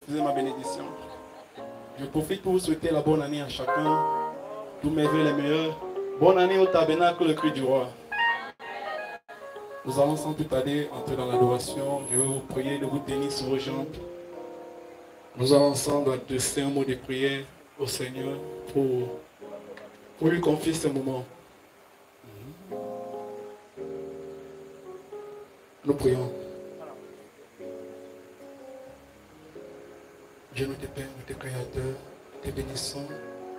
Faisez ma bénédiction. Je profite pour vous souhaiter la bonne année à chacun. Tous mes vœux les meilleurs. Bonne année au tabernacle, le cri du roi. Nous allons sans plus tarder entrer dans l'adoration. Je vais vous prier de vous tenir sur vos jambes. Nous allons ensemble adresser un mot de prière au Seigneur pour lui confier ce moment. Nous prions. Dieu, nous te Père, nous te Créateur, nous te bénissons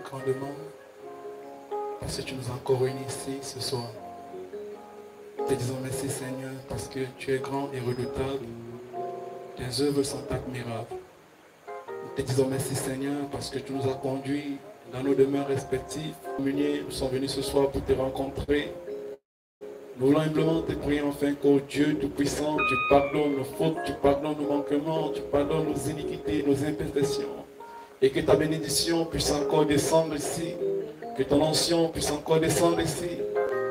grandement parce que tu nous as encore réunis ici ce soir. Nous te disons merci Seigneur parce que tu es grand et redoutable. Tes œuvres sont admirables. Nous te disons merci Seigneur parce que tu nous as conduits dans nos demeures respectives. Nous sommes venus ce soir pour te rencontrer. Nous voulons humblement te prier enfin qu'au Dieu Tout-Puissant, tu pardonnes nos fautes, tu pardonnes nos manquements, tu pardonnes nos iniquités, nos imperfections. Et que ta bénédiction puisse encore descendre ici. Que ton onction puisse encore descendre ici.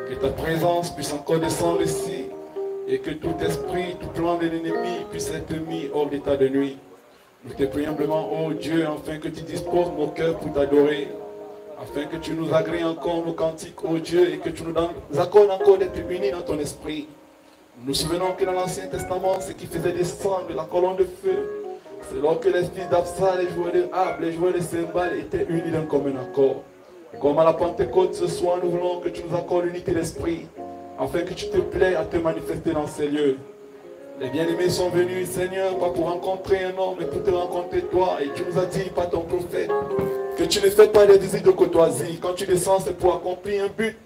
Que ta présence puisse encore descendre ici. Et que tout esprit, tout plan de l'ennemi puisse être mis hors d'état de nuit. Nous te prions humblement, ô Dieu, afin que tu disposes nos cœurs pour t'adorer. Afin que tu nous agrées encore nos cantiques, ô Dieu, et que tu nous accordes encore d'être unis dans ton esprit. Nous nous souvenons que dans l'Ancien Testament, ce qui faisait descendre la colonne de feu, c'est lorsque les fils d'Absa, les joueurs de harpe, les joueurs de cymbales étaient unis dans un commun accord. Comme à la Pentecôte ce soir, nous voulons que tu nous accordes l'unité d'esprit, afin que tu te plaies à te manifester dans ces lieux. Les bien-aimés sont venus, Seigneur, pas pour rencontrer un homme, mais pour te rencontrer toi. Et tu nous as dit par ton prophète que tu ne fais pas des désirs de courtoisie. Quand tu descends, c'est pour accomplir un but.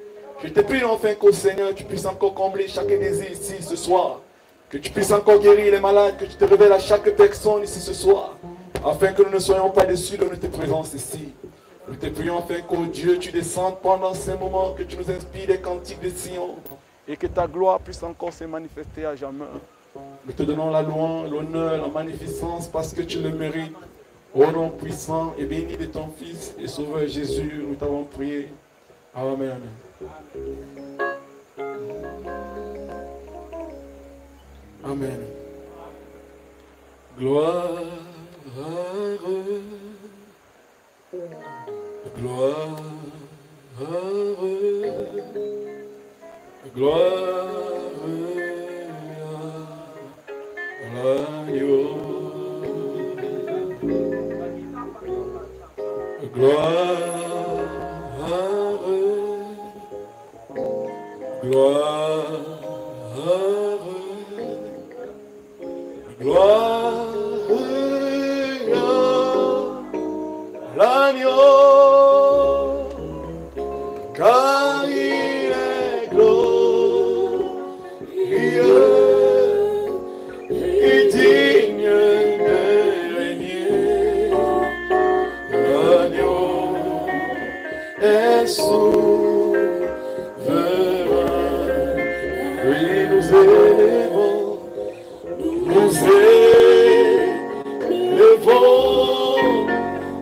Je te prie enfin qu'au Seigneur, tu puisses encore combler chaque désir ici ce soir. Que tu puisses encore guérir les malades, que tu te révèles à chaque personne ici ce soir. Afin que nous ne soyons pas déçus de notre présence ici. Nous te prions enfin qu'au Dieu, tu descendes pendant ces moments, que tu nous inspires des cantiques de Sion. Et que ta gloire puisse encore se manifester à jamais. Nous te donnons la louange, l'honneur, la magnificence parce que tu le mérites. Au nom puissant et béni de ton Fils et Sauveur Jésus, nous t'avons prié. Amen. Amen. Gloire, gloire, gloire à l'agneau. Gloire, gloire, gloire à l'agneau, car il est glorieux et digne de régner. L'agneau est souverain, oui nous élevons,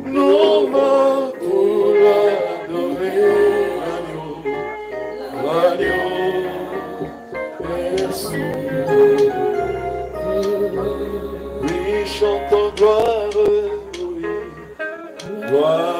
nos mains pour l'adorer. L'agneau est souverain, oui chantons gloire, oui, gloire.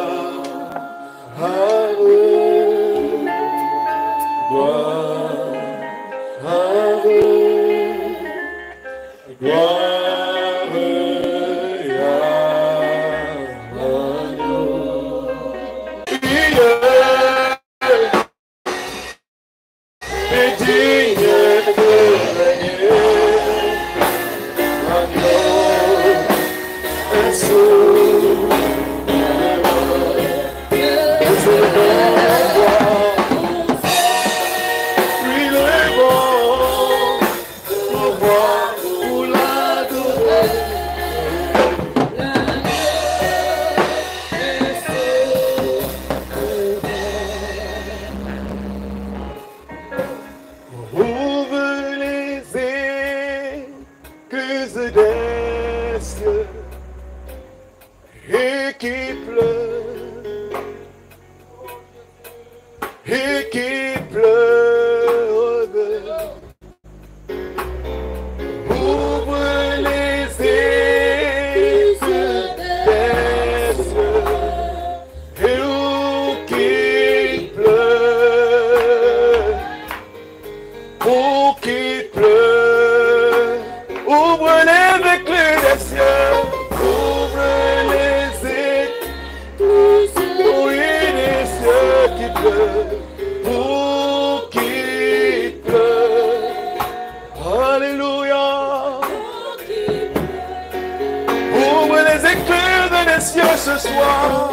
les écluses des cieux ce soir.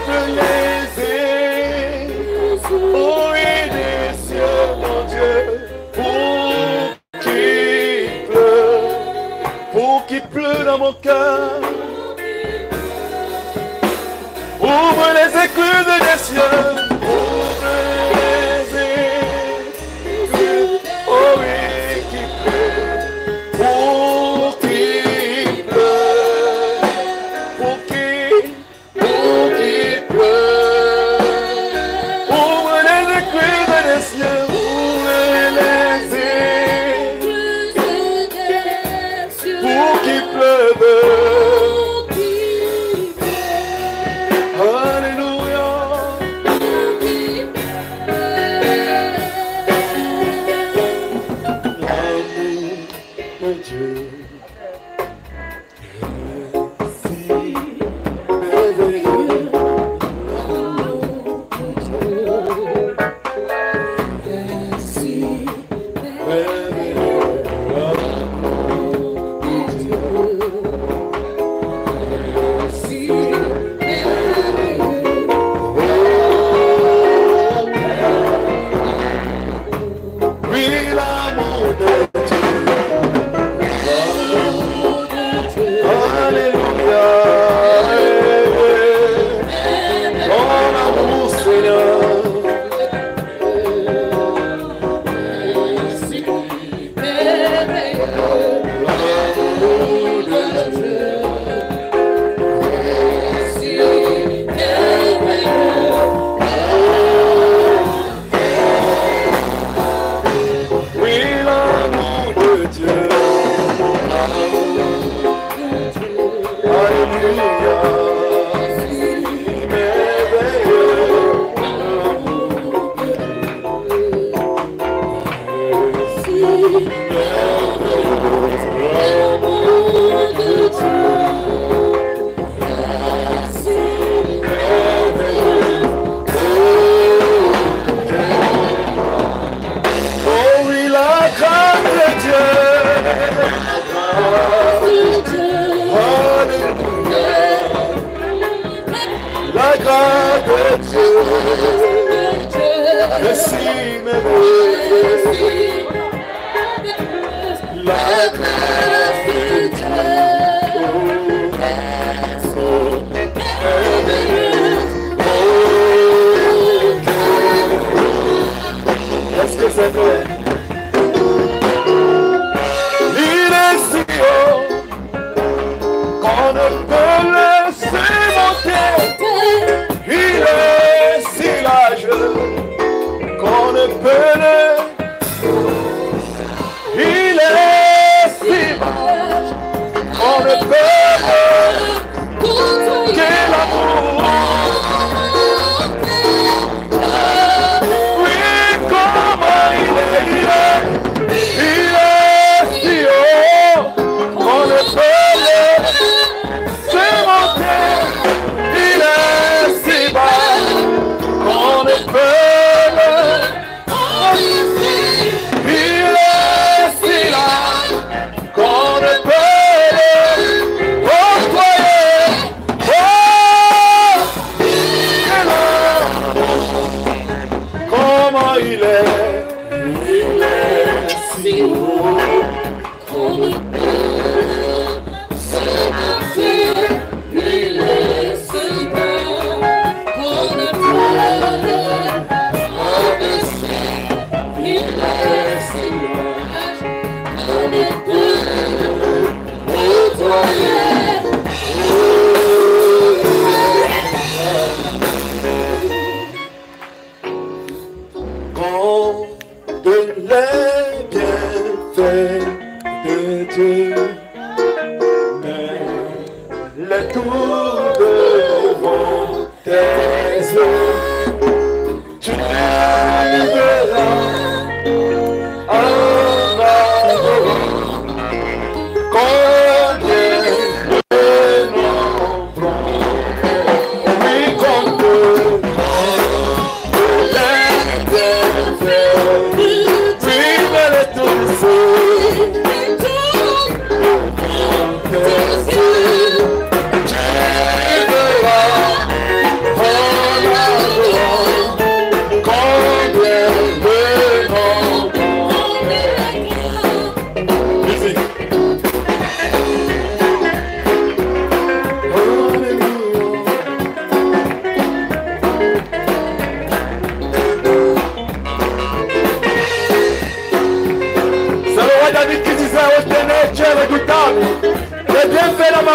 Les oui, des cieux, mon Dieu, pour qu'il pleut dans mon cœur. Ouvre les écluses des cieux, ouvre les écluses, oh oui, qu'il pleut, pour qu'il pleut, pour qu'il pleut. Ouvre les écluses des cieux, ouvre les écluses, pour qu'il pleuve.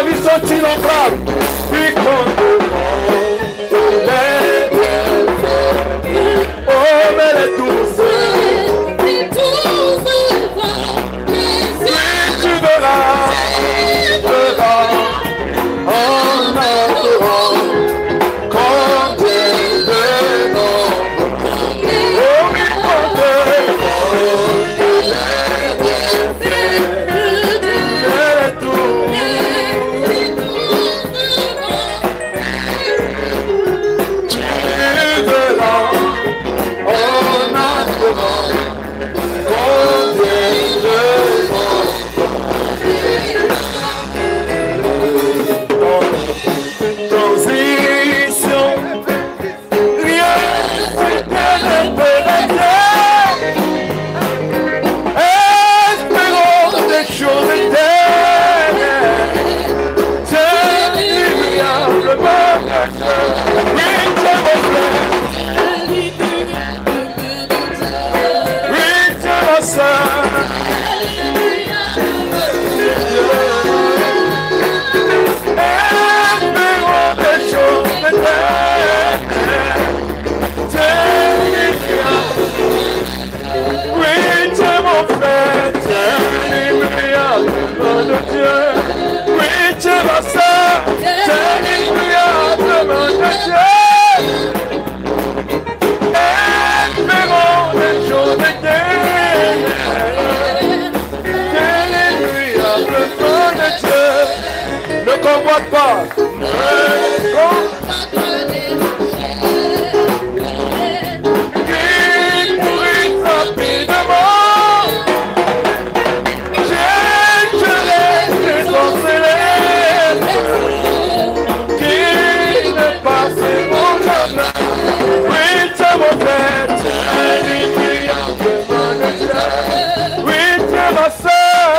ma vie sont innombrables. Puis quand oh, mais les douces. Tu verras, en adorant, compter de nombre. Oh, oui, compter pas. Qui pourrit rapidement. Je l'ai céleste qui ne passait mon chemin. Oui, c'est mon frère, oui, c'est ma soeur.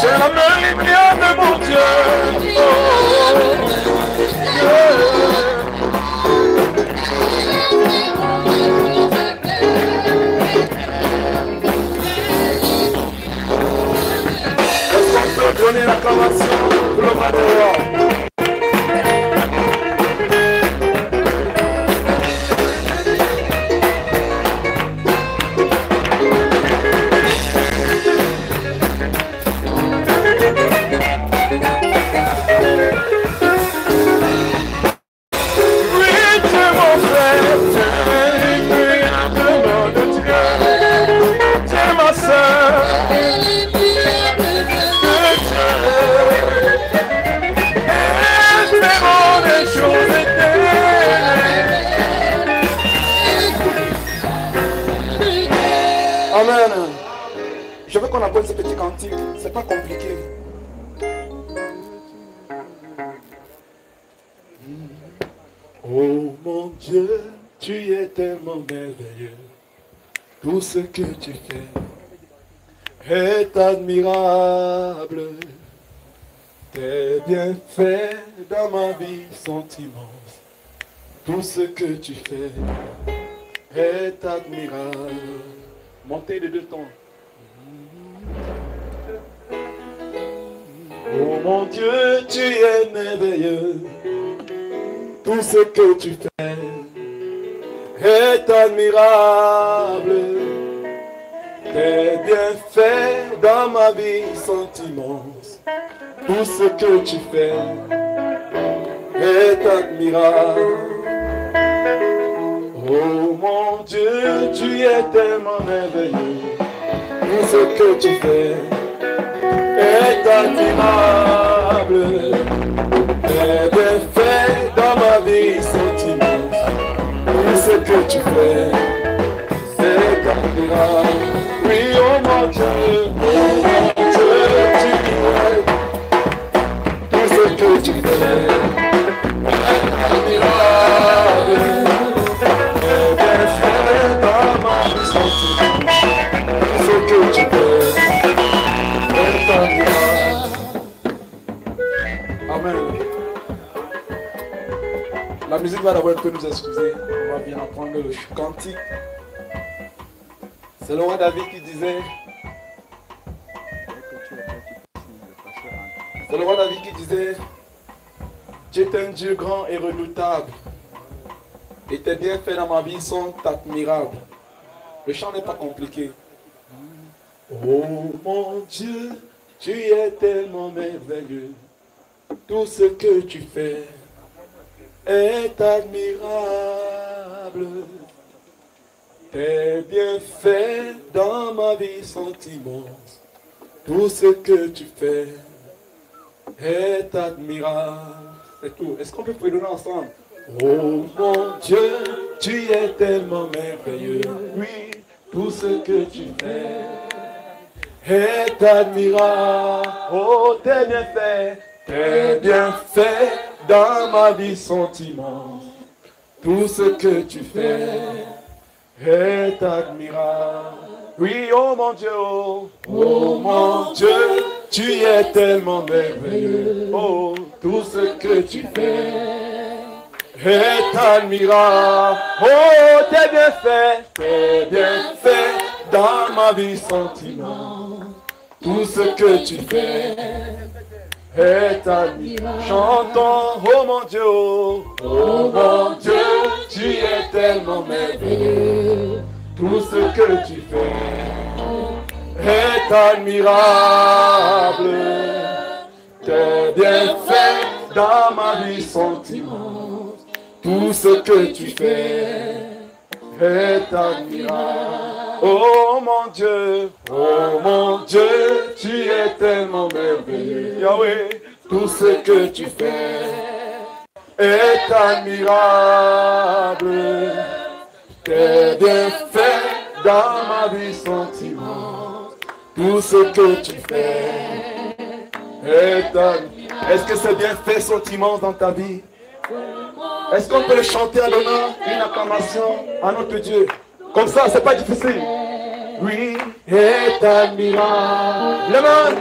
C'est la même lumière de mon Dieu. Est-ce qu'on peut donner l'acclamation pour le matériel? Amen. Je veux qu'on apprenne ce petit cantique. C'est pas compliqué. Oh mon Dieu, tu es tellement merveilleux. Tout ce que tu fais est admirable. Tes bienfaits dans ma vie sont immenses. Tout ce que tu fais est admirable. Montez les deux tons. Oh mon Dieu, tu es merveilleux. Tout ce que tu fais est admirable. Tes bienfaits dans ma vie sont immenses. Tout ce que tu fais est admirable. Oh mon Dieu, tu es tellement merveilleux. Tout ce que tu fais est admirable. Tes bienfaits dans ma vie sont immenses. Tout ce que tu fais est admirable. Oui, oh mon Dieu, tu es. Tout ce que tu fais est admirable. Dans ma vie sont immenses. Tout ce que tu fais La musique va d'abord un peu nous excuser. On va bien apprendre le cantique. C'est le roi David qui disait. C'est le roi David qui disait, tu es un Dieu grand et redoutable. Et tes bienfaits dans ma vie sont admirables. Le chant n'est pas compliqué. Oh mon Dieu, tu es tellement merveilleux. Tout ce que tu fais est admirable. Tes bienfaits dans ma vie sont immenses. Tout ce que tu fais est admirable. C'est tout. Est-ce qu'on peut fredonner ensemble? Oh mon Dieu, tu es tellement merveilleux. Oui, tout ce que tu fais est admirable. Oh, tes bienfaits dans ma vie sont immenses. Tout ce que tu fais est admirable. Oui, oh mon Dieu, oh mon Dieu, tu es tellement merveilleux. Oh, tout ce que tu fais est admirable. Oh, tes bienfaits dans ma vie sont immenses. Tout ce que tu fais est admirable. Chantons, oh mon Dieu, oh mon Dieu, tu es tellement merveilleux. Tout ce que tu fais est admirable. Tes bienfaits dans ma vie sont immenses. Tout ce que tu fais est admirable. Oh mon Dieu, tu es tellement merveilleux. Yahweh, tout ce que tu fais est admirable. Tes bienfaits dans ma vie sont immenses. Tout ce que tu fais est admirable. Est-ce que ces bienfaits sont immenses dans ta vie? Est-ce qu'on peut le chanter en donnant une acclamation à notre Dieu? Comme ça, c'est pas difficile. Oui, est admirable. Les mains.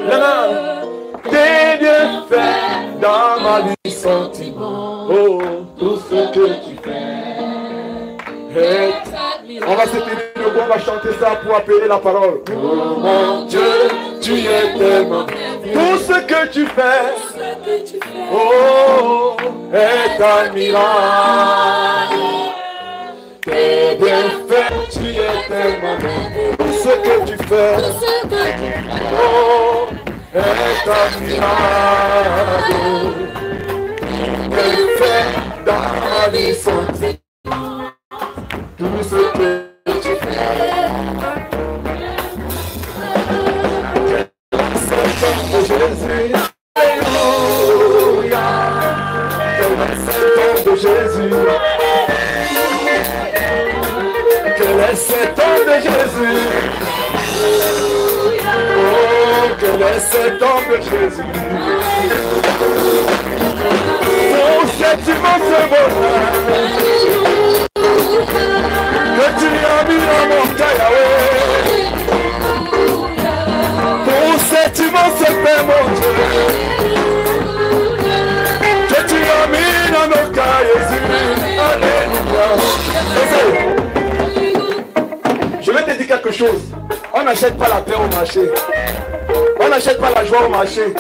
Tes bienfaits dans ma vie sont immenses. Oh, tout ce que tu fais. On va se tenir debout, on va chanter ça pour appeler la parole. Oh mon Dieu, tu es tellement. Tout ce que tu fais, oh, est admirable. Tes bienfaits, tu es tellement. Tout ce que tu fais, oh, est admirable. Tes bienfaits dans ma vie sont. Tout ce que tu fais. C'est comme de Jésus. Alléluia. C'est comme de Jésus. Que les 7 ans de Jésus. Oh, que les 7 ans de Jésus. Pour cet immense bonheur. Que tu as mis dans mon cœur, Yahweh. Pour cet immense paix, mon Dieu. Que tu as mis dans nos cœurs, Jésus. Alléluia. Je vais te dire quelque chose. On n'achète pas la paix au marché. On n'achète pas la joie au marché.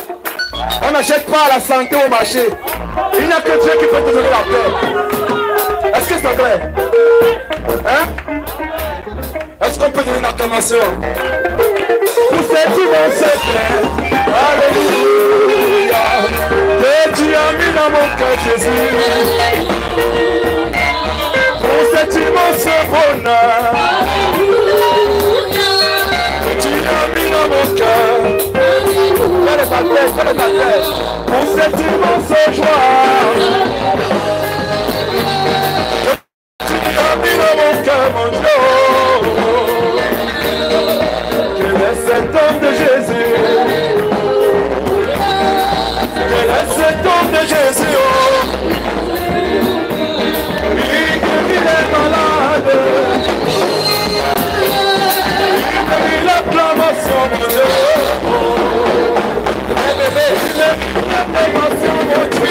On n'achète pas la santé au marché. Il n'y a que Dieu qui peut te donner la paix. Est-ce que c'est vrai? Hein? Est-ce qu'on peut donner une acclamation? Pour cet immense secret, alléluia, que tu as mis dans mon cœur, Jésus. Pour cet immense bonheur, que tu as mis dans mon cœur. Fais ta tête. Pour cette immense joie. Mon Dieu, que les 7 hommes de Jésus, que les 7 hommes de Jésus, il guérit les malades, il guérit l'acclamation, mon Dieu, l'acclamation, mon Dieu.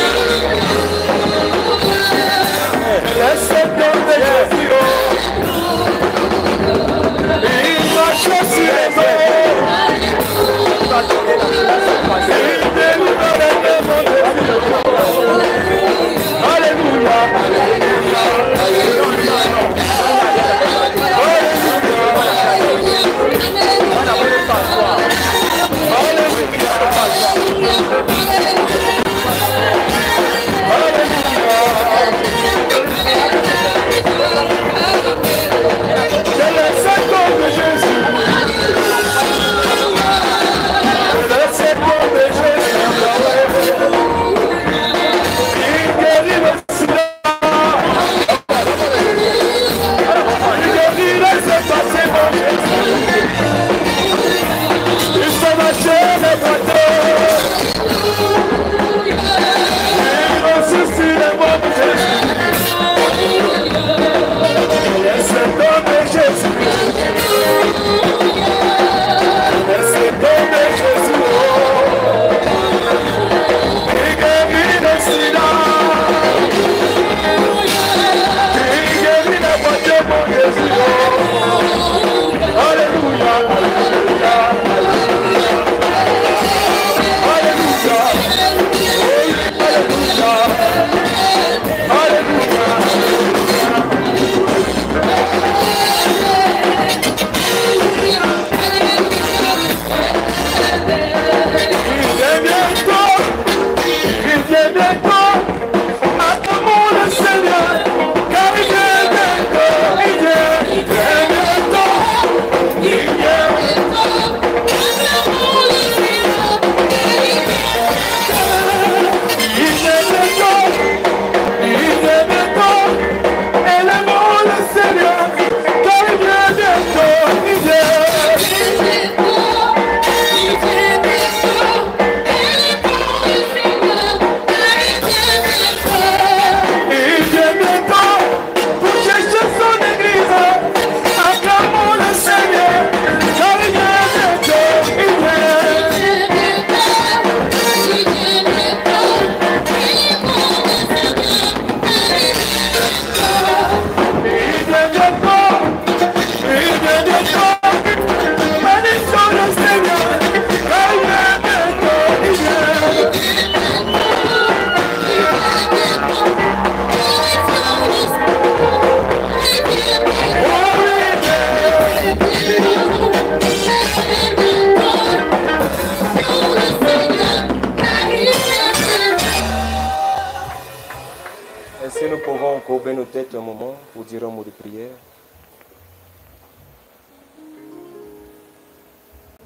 Courbez nos têtes un moment pour dire un mot de prière.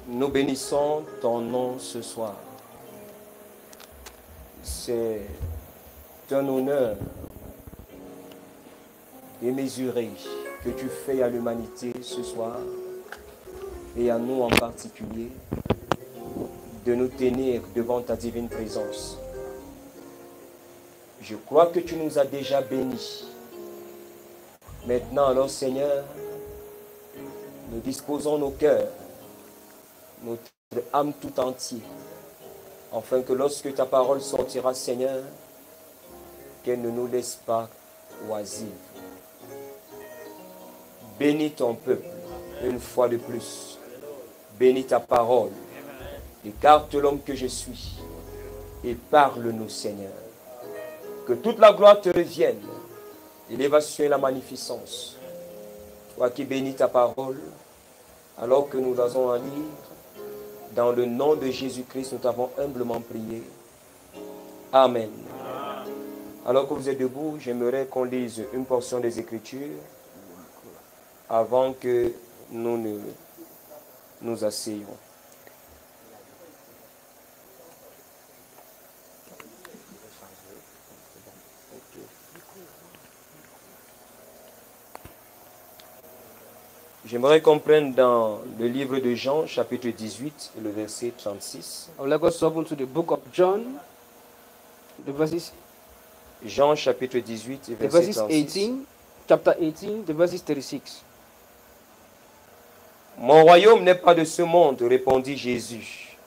Nous bénissons ton nom ce soir. C'est un honneur démesuré que tu fais à l'humanité ce soir et à nous en particulier de nous tenir devant ta divine présence. Je crois que tu nous as déjà bénis. Maintenant, alors, Seigneur, nous disposons nos cœurs, notre âme tout entière, afin que lorsque ta parole sortira, Seigneur, qu'elle ne nous laisse pas oisives. Bénis ton peuple une fois de plus. Bénis ta parole. Écarte l'homme que je suis et parle-nous, Seigneur. Que toute la gloire te revienne, l'élévation et la magnificence. Toi qui bénis ta parole, alors que nous allons en lire, dans le nom de Jésus-Christ, nous t'avons humblement prié. Amen. Alors que vous êtes debout, j'aimerais qu'on lise une portion des Écritures avant que nous nous asseyions. J'aimerais qu'on prenne dans le livre de Jean, chapitre 18, le verset 36. I would like us to open to the book of John, the verses, Jean, chapitre 18, the verset verses 36. 18, chapter 18, the verses 36. Mon royaume n'est pas de ce monde, répondit Jésus.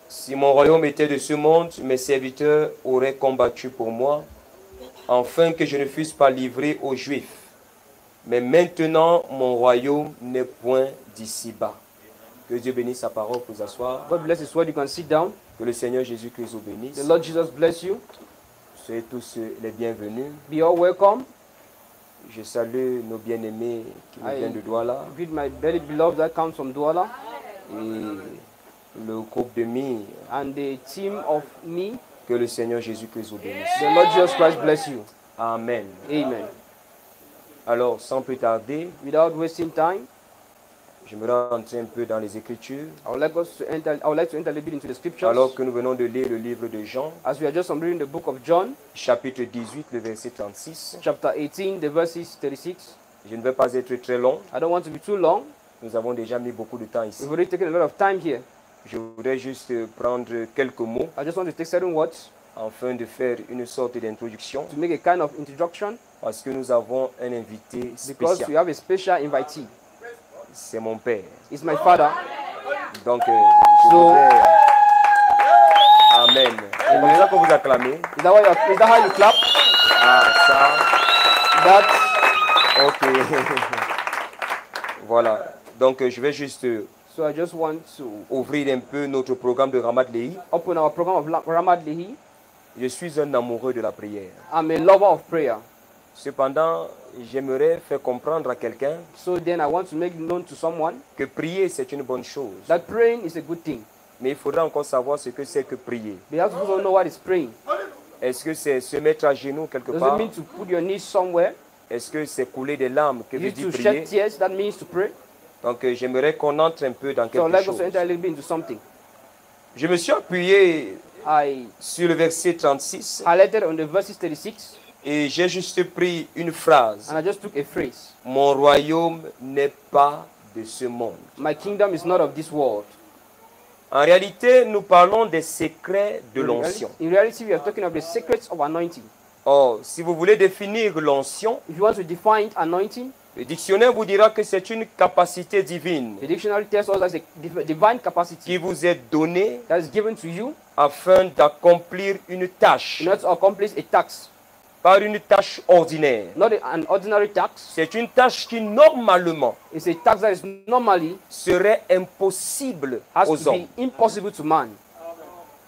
Si mon royaume était de ce monde, mes serviteurs auraient combattu pour moi, afin que je ne fusse pas livré aux Juifs. Mais maintenant, mon royaume n'est point d'ici-bas. Que Dieu bénisse sa parole pour vous asseoir. God bless His word. You can sit down. Que le Seigneur Jésus-Christ vous bénisse. The Lord Jesus bless you. Soyez tous les bienvenus. Be all welcome. Je salue nos bien-aimés qui nous viennent de Douala. Greet my very beloved that comes from Douala. Et le groupe de Mire. and the team of me. Que le Seigneur Jésus-Christ vous bénisse. The Lord Jesus Christ bless you. Amen. Amen. Alors, sans plus tarder, Without wasting time, je me rentrer un peu dans les Écritures. I would like to enter a little bit into the scriptures. Alors que nous venons de lire le livre de Jean, As we are just reading the book of John, chapitre 18, le verset 36. chapter 18, the verses 36. Je ne vais pas être très long. I don't want to be too long. Nous avons déjà mis beaucoup de temps ici. We've already taken a lot of time here. Je voudrais juste prendre quelques mots I just want to take certain words afin de faire une sorte d'introduction to make a kind of introduction parce que nous avons un invité because we spécial. have a special invitee. C'est mon père. It's my father. Donc, je voudrais... Amen. C'est comme ça que vous acclamez. Is that how you clap? Ah, ça. That. Ok. Voilà. Donc, je vais juste So I just want to ouvrir un peu notre programme de Ramat Lehi. open our program of Ramad Lehi. Je suis un amoureux de la prière. I'm a lover of prayer. Cependant, j'aimerais faire comprendre à quelqu'un So then I want to make known to someone que prier, c'est une bonne chose. that praying is a good thing. Mais il faudra encore savoir ce que c'est que prier. But you have to also know what is praying. Est-ce que c'est se mettre à genoux quelque Does part? it mean to put your knees somewhere? Est-ce que c'est couler des larmes que veut You dire to prier? shed tears, that means to pray. Donc j'aimerais qu'on entre un peu dans So quelque let's chose. also enter a little bit into something. Je me suis appuyé I sur le verset 36 highlighted on the verses 36 et j'ai juste pris une phrase. and I just took a phrase. Mon royaume n'est pas de ce monde. My kingdom is not of this world. En réalité, nous parlons des secrets de l'onction. In reality, we are talking of the secrets of anointing. Or, si vous voulez définir l'onction, If you want to define anointing, le dictionnaire vous dira que c'est une capacité divine the dictionary tells us that's a divine capacity qui vous est donnée that is given to you afin d'accomplir une tâche, in order to accomplish a task. pas une tâche ordinaire. Not an ordinary task. C'est une tâche qui normalement It's a task that is normally serait impossible has aux to hommes. be impossible to man.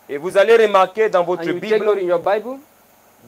Et vous allez remarquer dans votre And you will take Bible, note in your Bible,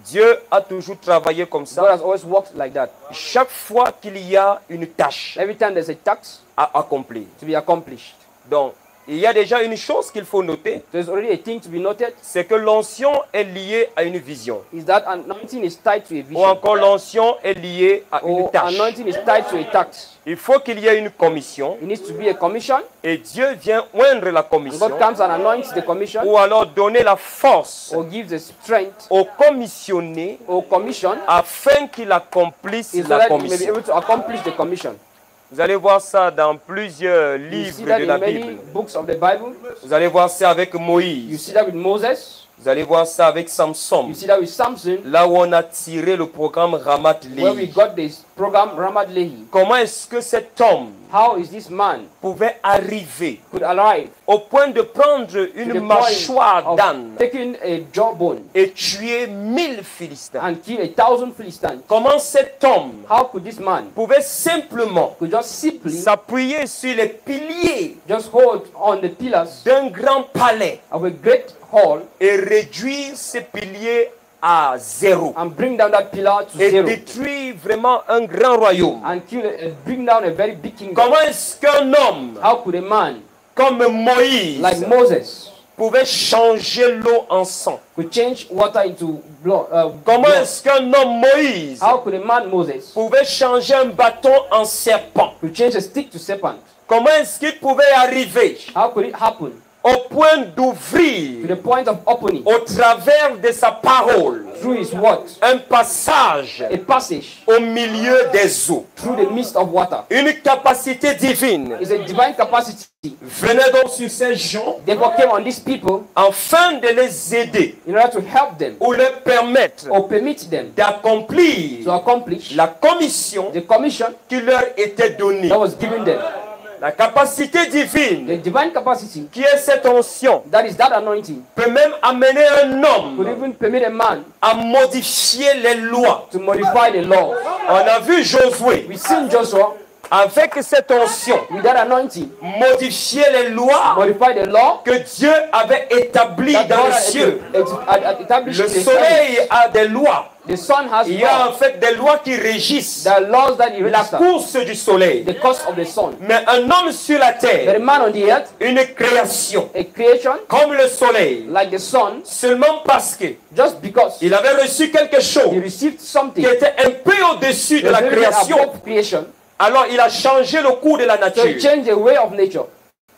Dieu a toujours travaillé comme God ça. has always worked like that. Chaque fois qu'il y a une tâche Every time there's a task à accomplir. to be accomplished, Donc, il y a déjà une chose qu'il faut noter, there's already a thing to be noted, c'est que l'onction est liée à une vision. is that anointing is tied to a Ou vision. encore l'onction est liée à une Or tâche. anointing is tied to a task. Il faut qu'il y ait une commission It needs to be a commission, et Dieu vient oindre la and commission God comes and anoints the commission, ou alors donner la force or gives the strength, au commissionné or commission, afin qu'il accomplisse is so la that he may be commission. able to accomplish the commission. Vous allez voir ça dans plusieurs You livres see that de in la many Bible. books of the Bible. Vous allez voir ça avec You Moïse. see that with Moses. Vous allez voir ça avec Samson. You see that with Samson, Là où on a tiré le programme Ramat where we Lehi. got this program Ramad Lehi. Comment est-ce que cet homme How is this man pouvait arriver could arrive au point de prendre to une the mâchoire point d'âne of taking a jawbone et tuer 1000 Philistins? and kill 1,000 Philistines? Comment cet homme How could this man pouvait simplement could just simply s'appuyer sur les piliers just hold on the pillars d'un grand palais of a great hall et réduire ces piliers à zéro and bring down that pillar to et zero détruire vraiment un grand royaume? and bring down a very big kingdom? Comment est-ce qu'un homme How could a man comme Moïse like Moses pouvait changer l'eau en sang? could change water into blood? Comment blood? est-ce qu'un homme Moïse How could a man Moses pouvait changer un bâton en serpent? could change a stick to serpent? Comment est-ce qu'il pouvait arriver How could it happen au point to d'ouvrir the point of opening au travers de sa parole through his word un passage a passage au milieu des eaux? through the midst of water? Une capacité divine It's a divine capacity. venait donc sur ces gens Therefore came on these people afin de les aider in order to help them ou leur permettre or permit them to d'accomplir accomplish la commission the commission qui leur était donnée. that was given them. La capacité divine The divine capacity, qui est cette onction that is that anointing, peut même amener un could homme even permit a man à modifier les lois. to modify the law. On a vu Josué We've seen Joshua avec cette onction with that anointing modifier les lois modify the law que Dieu avait établies that dans God les cieux. had established Le in the soleil heavens. a des lois. The sun has Il y a en laws. fait des lois qui régissent There are laws that you la register. course du soleil. The course of the sun. Mais un homme sur la But a terre, man on the earth, une création, a creation comme le soleil, like the sun, seulement parce que just because il avait reçu quelque he chose received qui something était un peu au-dessus de la that was création, above creation, alors il a changé le cours de la so he nature. changed the way of nature.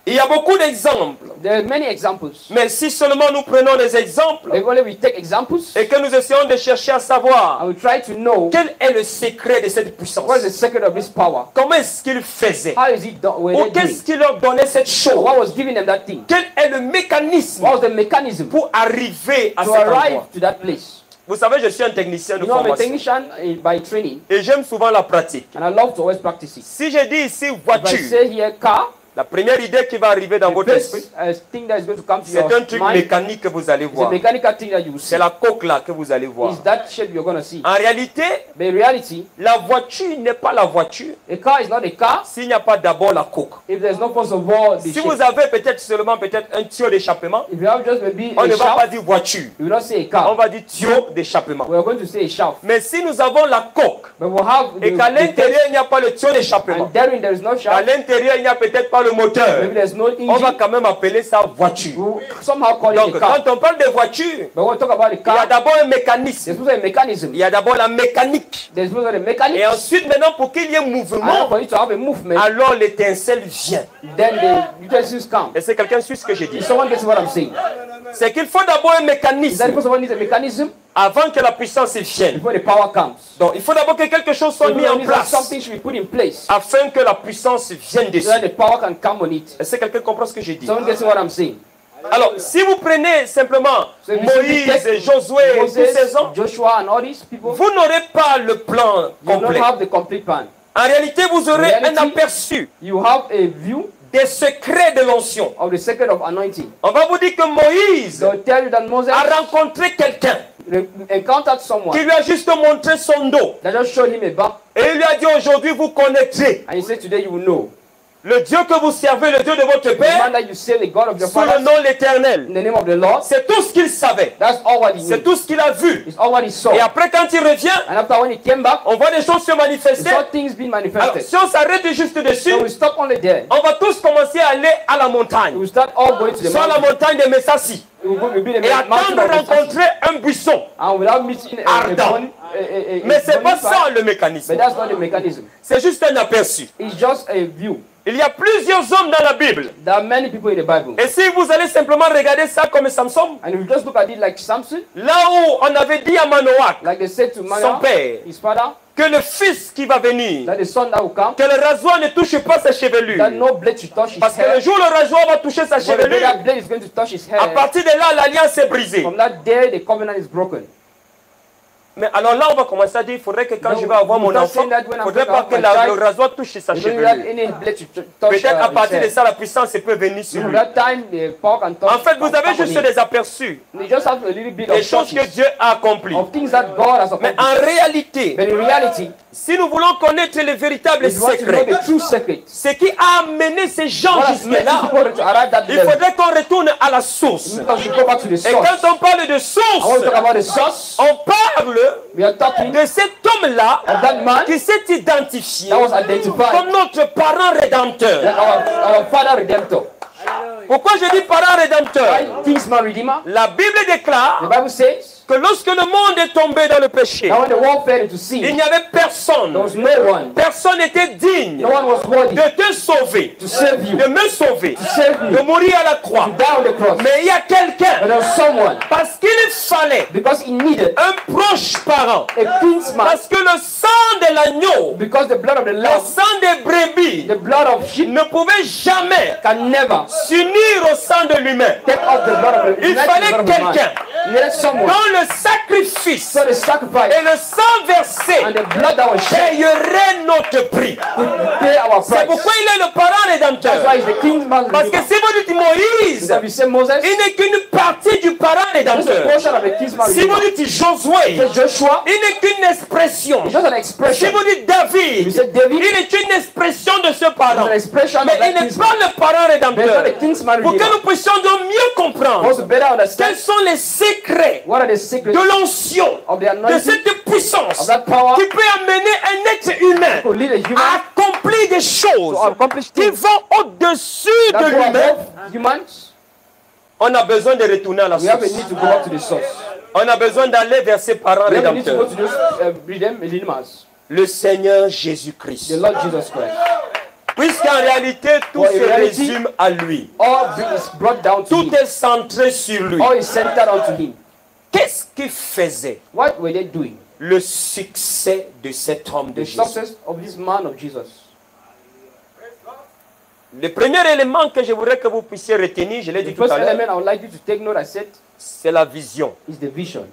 Il y a beaucoup d'exemples. There are many examples. Mais si seulement nous prenons des exemples If only we take examples et que nous essayons de chercher à savoir and we try to know quel est le secret de cette puissance, what is the secret of this power. comment est-ce qu'il faisait, How is it done? Were ou they doing? qu'est-ce qui leur donnait cette chose, What was giving them that thing? quel est le mécanisme What was the mechanism pour arriver à to cet arrive endroit. to that place? Vous savez, je suis un technicien de You know, I'm a formation technician by training, et j'aime souvent la pratique. and I love to always practice it. Si je dis ici If I voiture, say here car, la première idée qui va arriver dans the votre esprit, first thing that is going to come to c'est your un truc mind mécanique que vous allez is a voir. mechanical thing that you will see. C'est la coque là que vous allez voir. Is that shape you're going to see. En réalité, But in reality, la voiture n'est pas la voiture a car is not a car s'il n'y a pas d'abord la coque. if there's no first of all the Si shape. vous avez peut-être seulement un tuyau d'échappement, If you have just maybe on a ne va pas shaft, dire voiture, you will not say a on car. va dire tuyau d'échappement. We are going to say a shaft. Mais si nous avons la coque But we'll have et qu'à the l'intérieur il n'y a pas le tuyau d'échappement, and therein there is no à shaft, l'intérieur il n'y a peut-être pas le moteur, maybe there's no on va engine, quand même appeler ça voiture. we'll somehow call Donc it a car. quand on parle de voiture, But when we talk about a il y a car, d'abord un mécanisme, there's also a mechanism. il y a d'abord la mécanique. There's also the mechanics. Et ensuite maintenant pour qu'il y ait And mouvement, for you to have a movement, alors l'étincelle vient. then the utensils come. Et c'est quelqu'un suit ce que j'ai dit. If someone gets what I'm saying, C'est qu'il faut d'abord un is that mécanisme because someone needs a mechanism avant que la puissance vienne. before the power comes? Donc il faut d'abord que quelque chose soit mis en place Something should be put in place afin que la puissance vienne so dessus. that the power can come on it. Est-ce que quelqu'un comprend ce que j'ai dit? Someone gets what I'm saying? Alors, si vous prenez simplement So if you see the Moïse, text, Josué et tous ces hommes, Joshua and all these people, vous n'aurez pas le plan you don't complet. have the complete plan. En réalité, vous aurez Reality- un aperçu You have a view des secrets de l'onction. of the secret of anointing. On va vous dire que Moïse They'll tell you that Moses a rencontré quelqu'un encountered someone qui lui a juste montré son dos. that just showed him a back, Et il lui a dit aujourd'hui, vous connaîtrez and he said, today you will know. le Dieu que vous servez, le Dieu de votre The père, man that you say, the God of your sous le father, nom l'Éternel. in the name of the Lord, C'est tout ce qu'il savait. that's all what he C'est knew. tout ce qu'il a vu. It's all what he saw. Et après, quand il revient, And after when he came back, on voit des choses se he manifester. saw things being Alors, manifested. si on s'arrête juste dessus, So we stop only there. on va tous commencer à aller à la montagne. We start all going to the Soit la mountain. montagne de Messassi. We'll be the Et mountain attendre de of the rencontrer un buisson. and without meeting Ardent. Mais c'est pas ça le mécanisme. But that's not the mechanism. C'est juste un aperçu. It's just a view. Il y a plusieurs hommes dans la Bible. There are many people in the Bible. Et si vous allez simplement regarder ça comme Samson, And if you just look at it like Samson, là où on avait dit à Manoach, like they said to son Manoah, père, his father, que le fils qui va venir, that the son that will come, que le rasoir ne touche pas sa chevelure. that no blade should touch his Parce que le hair. jour où le rasoir va toucher sa When the chevelure, that blade is going to touch his à hair, partir de là, l'alliance est brisée. from that day the covenant is broken. Mais alors là, on va commencer à dire, il faudrait que quand No, je vais avoir we mon don't enfant, say that when il ne I'm faudrait going pas to que have my child, le rasoir touche sa You don't need that chevelure. any blade to touch Peut-être à his partir de hair. ça, la puissance peut venir sur From lui. that time, the power can touch. En fait, vous can avez come on juste him. des aperçus, You just have a little bit des of choses que touches, Dieu a accomplies. of things that God has Mais accomplished. en réalité, But in reality, si nous voulons connaître les véritables if you want to know secrets, the true secret, ce qui a amené ces gens what has made jusque-là, people to arrive that il level, faudrait qu'on retourne à la source. because we go back to the Et source. quand on parle de I want to source, talk about the source. on parle We are talking de cet homme-là of that man qui s'est identifié that was identified comme notre parent rédempteur. that our father redemptor. Pourquoi je dis parent rédempteur? Right? Kingsman redeemer. La Bible The déclare Bible says que lorsque le monde est tombé dans le péché, that when the world fell into il sin, n'y avait personne. there was no one. Personne n'était digne No one was worthy de te sauver, to save you, de me sauver, save you, de mourir à la croix. to die on the cross. Mais il y a But quelqu'un, there was someone, parce qu'il fallait because he needed un proche parent, a kinsman, parce que le sang de l'agneau, because the blood of the le lamb, sang des brebis, the blood of sheep ne pouvait jamais can never s'unir au sang de l'humain. take off the blood of the Il unite the fallait blood of the man. quelqu'un He needed someone. dont le sacrifice So the sacrifice et le sang versé and the blood that was shed payerait notre prix. would pay our C'est price. pourquoi il est le parent That's rédempteur. why he's the kinsman Parce que redeemer. si vous dites Moïse, If you say Moses, il n'est qu'une partie du parent just a rédempteur. portion of the kinsman Si vous redeemer. dites Josué, If you say Joshua, il n'est qu'une expression. it's just an Si expression. vous dites If David, you say David, il est une expression de ce it's parent. an expression of Mais that il n'est kinsman. pas le parent But it's not rédempteur. the kinsman Pour que redeemer. nous puissions donc mieux For us comprendre to better understand quels sont les secrets What are the secrets de l'onction, of the de anointing, cette puissance of that power qui peut amener un être humain to lead a human à accomplir des choses to accomplish qui things vont au-dessus that de go lui-même? above humans? On a besoin de retourner à la We have a source. need to go back to the source. On a besoin d'aller vers ses parents We have a need to go rédempteurs. to those redeemers, Le Seigneur the Jésus-Christ. Lord Jesus Christ. Puisqu'en réalité, tout For in se reality, résume à lui. All is brought down to Tout him. est centré sur lui. All is centered onto him. Qu'est-ce qui faisait What were they doing? le succès de cet homme de The Jésus? success of this man of Jesus. Le premier élément que je voudrais que vous puissiez retenir, je l'ai The dit tout first à l'heure, element I would like you to take note, I said, c'est la vision, is the vision,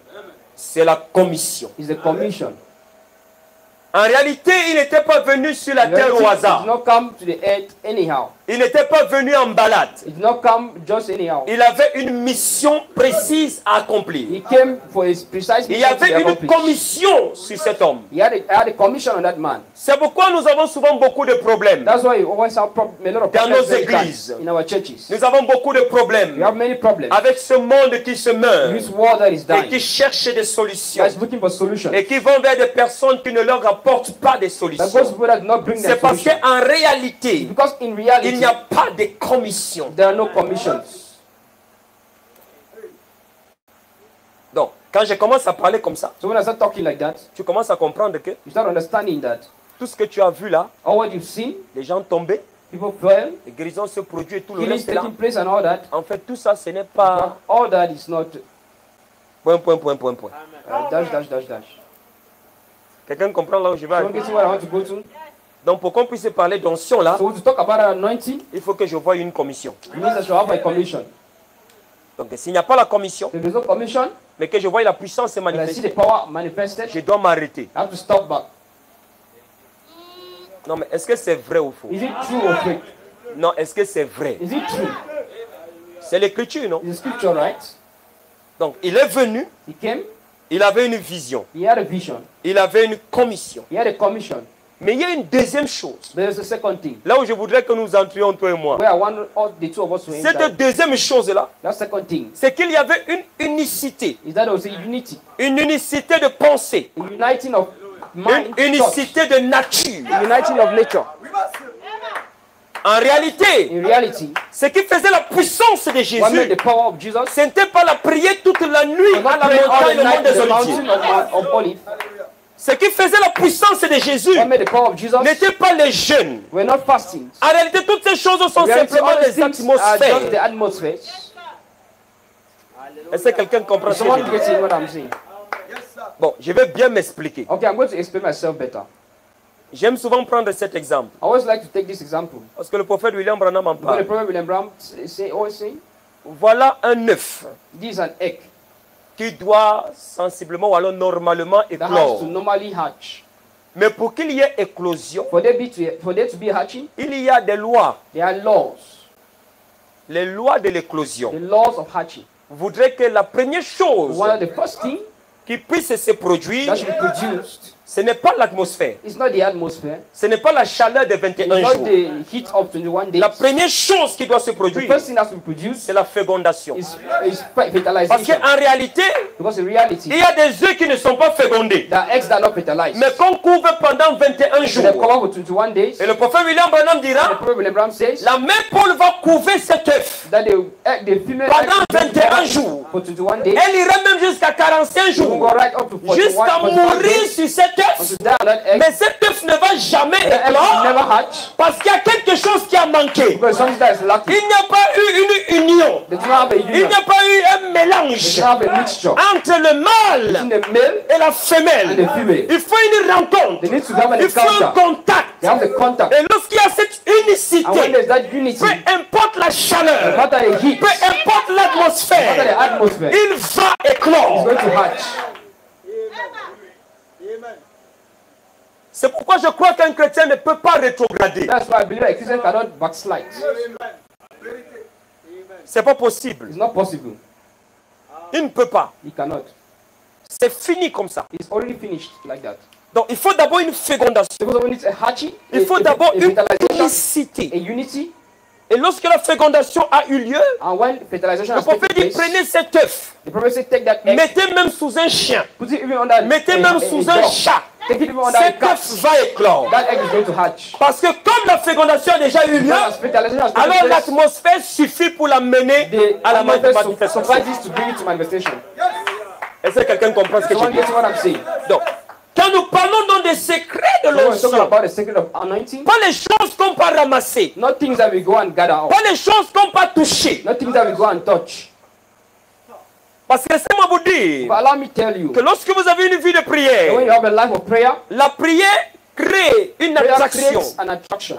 c'est la commission. is the commission. En réalité, il n'était pas venu sur la In terre reality, au it did hasard. not come to the earth anyhow. Il n'était pas venu en balade. It did not come just anyhow. Il avait une mission précise à accomplir. He came for his precise Il y mission to avait be une accomplished. commission sur cet homme. He had a commission on that man. C'est pourquoi nous avons souvent beaucoup de problèmes. That's why we always have a lot of Dans problems nos many times églises. in our churches. Nous avons beaucoup de We problèmes have many problems. avec ce monde qui se meurt This world that is et dying, qui cherche des solutions that is looking for solutions. et qui vont vers des personnes qui ne leur apportent pas des That solutions. those people that do not bring C'est that parce solution. qu'en réalité, Because in il reality, n'y a pas de commission. there are no commissions. Donc, quand je commence à parler comme ça, So when I start talking like that, tu commences à comprendre que you start understanding that tout ce que tu as vu là, all what you've seen, les gens tombés, people fell, les guérisons se produisent et tout le healing reste là, taking place and all that, en fait, tout ça, ce n'est pas all that is not point, point, point, point, point. dash, dash, dash, dash. Quelqu'un comprend là où je vais So aller? get to where I want to go to. Donc, pour qu'on puisse parler d'onction là, So to talk about an anointing, il faut que je voie une commission. it means I should have a commission. Donc, s'il n'y a pas la commission, If there's no commission, mais que je vois la puissance se and I see manifester, the power manifested, je dois m'arrêter. I have to stop back. Non, mais est-ce que c'est vrai ou faux? Is it true or fake? Non, est-ce que c'est vrai? Is it true? C'est l'écriture, non? Is the scripture right? Donc, il est venu, He came, il avait une vision, he had a vision, il avait une commission. he had a commission. Mais il y a une deuxième chose, There's a second thing. là où je voudrais que nous entrions, toi et moi. Where I want all the two of us to enter. Cette deuxième chose-là, That second thing c'est qu'il y avait une unicité, is that there was a unity. une unicité de pensée, A uniting of mind, une thought, unicité de nature. a uniting of nature. En réalité, In reality, ce qui faisait la puissance de what made Jésus, the power of Jesus ce n'était pas la prière toute la nuit was à not la praying all montagne, the le mont night des in the Oliviers. mountain of Olive. Ce qui faisait la puissance de Jésus What made the power of Jesus? n'était pas les jeûnes. We're not fasting. En réalité, toutes ces choses sont In reality, simplement all these des things are just the atmosphères. atmosphere. Est-ce que quelqu'un comprend ce que je Someone dis? getting what I'm saying? Bon, je vais bien m'expliquer. Okay, I'm going to explain myself better. J'aime souvent prendre cet exemple. I always like to take this example. Parce que le prophète William Branham en What the parle. prophet William Branham always say, Voilà un œuf this is an egg qui doit sensiblement ou alors normalement that has éclore. to normally hatch. Mais pour qu'il y ait éclosion, For there to be hatching, il y a des lois. there are laws. Les lois de l'éclosion The laws of hatching. voudraient que la première chose One of the first thing qui puisse se produire, that should be produced ce n'est pas l'atmosphère. is not the atmosphere. Ce n'est pas la chaleur de It's 21 not jours. the heat of 21 days. La première chose qui doit se The produire, first thing that has to be produced c'est la fécondation. is Parce fertilization. qu'en réalité, Because in reality, il y a des œufs qui ne sont pas fécondés, the eggs that are not fertilized. mais qu'on couvre pendant 21 They jours. cover for 21 days. Et le prophète William Branham The dira, prophet William Branham says la même Paul va couver cet œuf that the female pendant egg 21 jours. for 21 days. Elle ira même jusqu'à 45 You will go jours, right up to 41 jusqu'à 41 mourir days sur cet œuf. until die on that egg. Mais cet œuf ne va jamais The egg will éclore never hatch parce qu'il y a quelque chose qui a manqué. because something that is lacking. Il n'y a pas eu une union. They do not have a Il union. n'y a pas eu un They mélange do not have a mixture entre le between mâle the male et la and femelle. the female. Il faut une rencontre. They need to have an Il faut un encounter. contact. They have the contact. Et lorsqu'il y a cette And when unicité, there's that unity, peu no importe la chaleur, matter the heat, peu importe no matter l'atmosphère, the atmosphere, il va it's éclore. going to hatch. C'est pourquoi je crois qu'un chrétien ne peut pas rétrograder. That's why I believe a Christian cannot backslide. C'est pas possible. It's not possible. Il ne peut pas. He cannot. C'est fini comme ça. It's already finished like that. Donc il faut d'abord une fécondation. Because we need a hatching, Il faut d'abord a une fertilization, unicité. a unity, Et lorsque la fécondation a eu lieu, And when fertilization le has taken prophète dit, place, prenez cet œuf, the prophet said, take that egg, mettez même sous un chien, put it even under mettez même sous un dog. chat. Take it even under a Cet cat. œuf va éclore. That egg is going to hatch. Parce que comme la fécondation a déjà eu lieu, Because fertilization has taken alors place, l'atmosphère suffit pour l'amener the à la atmosphere manifestation. suffices to bring it to manifestation. Est-ce que quelqu'un comprend ce que je Someone dis? gets what I'm saying? Donc, quand nous parlons donc des secrets de So we're talking l'onction, about the secret of anointing, pas les choses qu'on peut ramasser, not things that we go and gather up, pas les choses qu'on peut toucher. not things that we go and touch. Parce que laissez-moi vous dire But allow me to tell you, que lorsque vous avez une vie de that when prière, you have a life of prayer, la prière crée une prayer attraction. creates an attraction.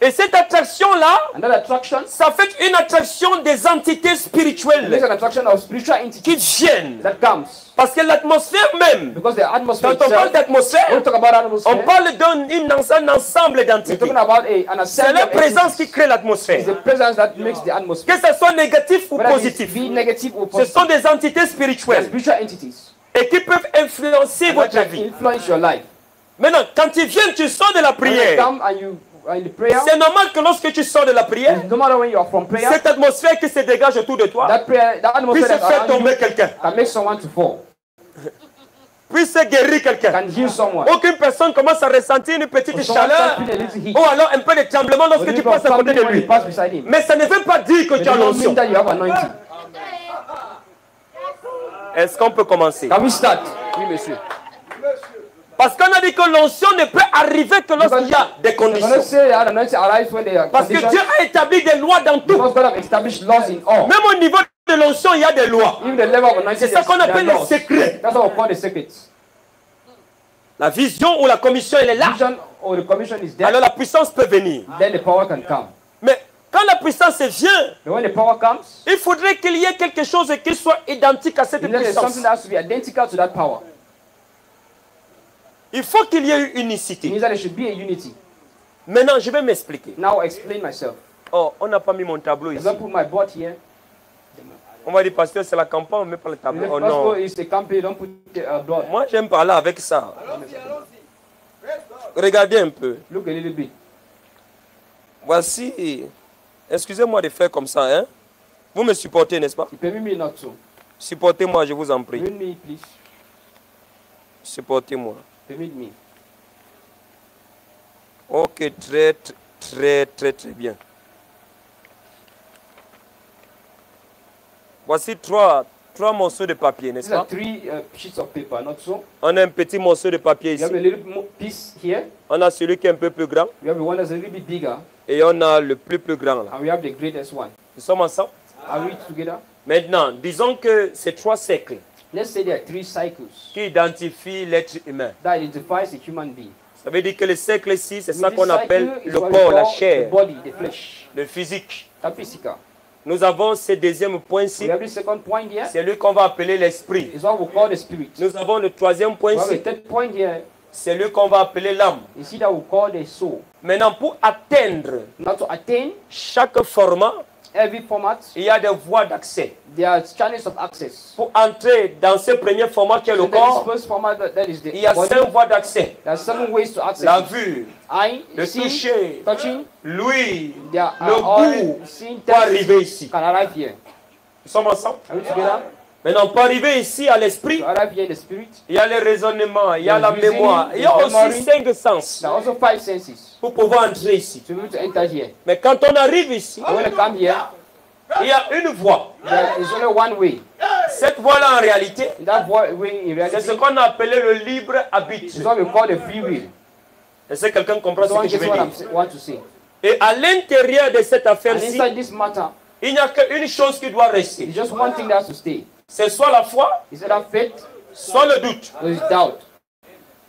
Et cette attraction-là, And that attraction ça fait une attraction des entités makes spirituelles an attraction of spiritual qui entities viennent. that comes. Parce que l'atmosphère même, Because the atmosphere quand on parle itself, when d'atmosphère, we talk about on atmosphere, parle d'un ensemble we're d'entités. talking about an C'est assembly la of présence entities. qui crée It's l'atmosphère. the presence that makes the atmosphere. Que ce soit négatif ou Whether it positif, be negative or ce positive, sont des entités they're spirituelles spiritual entities et qui peuvent influencer that votre can vie. influence your life. Maintenant, quand tu viens, tu sors de la When you prière. come and you are in the prayer, C'est normal que lorsque tu sors de la prière, no matter when you are from prayer, cette atmosphère qui se dégage autour de toi that atmosphere puisse that's faire around you tomber quelqu'un, can make someone to fall, puisse guérir quelqu'un. can heal someone. Aucune personne commence à ressentir une petite Or someone chaleur starts feeling a little heat. ou alors un peu de tremblement Or lorsque the tu people passes à côté de when you lui. pass beside him. Mais ça ne veut pas dire que It tu as does not l'onction. mean that you have anointing. Est-ce qu'on peut commencer? Can we start? Oui, monsieur. Parce qu'on a dit que l'onction ne peut arriver que lorsqu'il y a des I'm going to conditions. say that anointing arrives when there are Parce que conditions. Dieu a établi des lois dans tout. Because God have established laws in all. Même au niveau de l'onction, il y a des lois. Even the level of anointing, C'est ça qu'on there are appelle les laws. secrets. That's what we call the secrets. La vision ou la commission, elle est là. Vision or the commission is there, Alors la puissance peut venir. then the power can come. Mais quand la puissance vient, But when the power comes, il faudrait qu'il y ait quelque chose qui soit identique à cette then there's puissance. something that has to be identical to that power. Il faut qu'il y ait une It unicité. means that there should be a unity. Maintenant, je vais m'expliquer. Now I'll explain myself. Oh, on n'a pas mis mon tableau I'm ici. going to put my board here. On va dire, pasteur, c'est la campagne, on met pas le The tableau. Oh first non. goal is the campaign, don't put the board. Moi, j'aime parler avec ça. Regardez un peu. Look a little bit. Voici. Excusez-moi de faire comme ça, hein. Vous me supportez, n'est-ce pas? You permit me not to. Supportez-moi, je vous en prie. Permit me, please. Supportez-moi. Permit me. Ok, très bien. Voici trois morceaux de papier, n'est-ce These are pas? 3 sheets of paper, not so. On a un petit morceau de papier You have a ici. little piece here. On a celui qui est un peu plus grand. We have the one that's a little bit bigger. Et on a le plus grand là. And we have the greatest one. Nous sommes ensemble. Are we together? Maintenant, disons que c'est 3 cercles Let's say there are 3 cycles qui identifient l'être humain. that identifies a human being. Ça veut dire que le cercle ici, c'est ça This qu'on appelle cycle is le what we corps, la call chair, the body, the flesh, le physique. the physical. Nous avons ce deuxième point We ici, have the second point here. c'est lui qu'on va appeler l'esprit. Is what we call the spirit. Nous avons le troisième point We have ici, a third point here. c'est lui qu'on va appeler l'âme. You see that we call the soul. Maintenant, pour atteindre Now to attain chaque format, every format, il y a des voies d'accès. there are channels of access. Pour entrer dans ce premier format qui est le So there is corps, first format that is the il y a body. 5 voies d'accès. There are 7 ways to access La it. vue, Eye, le seeing, toucher, touching. l'ouïe, There are le all goût seeing, pour arriver ici. can arrive here. Nous sommes ensemble. Are we together? Maintenant, pour arriver ici à l'esprit, To arrive here in the spirit, il y a le raisonnement, il y a la There's mémoire, il y a reasoning, aussi there's 5 sens there are also 5 senses pour pouvoir entrer ici. to be able to enter here. Mais quand on arrive ici, But when you come here, il y a une voie. there is only one way. Cette voie-là, en réalité, And that way in c'est ce reality qu'on a appelé le libre is arbitre. what we call the free will. Est-ce que quelqu'un comprend ce Someone que je gets veux what dire? I want to say. Et à l'intérieur de cette And affaire-ci, inside this matter, il n'y a qu'une chose qui doit rester. it's just one thing that has to stay. C'est soit la foi, Is either faith soit le doute. or is doubt.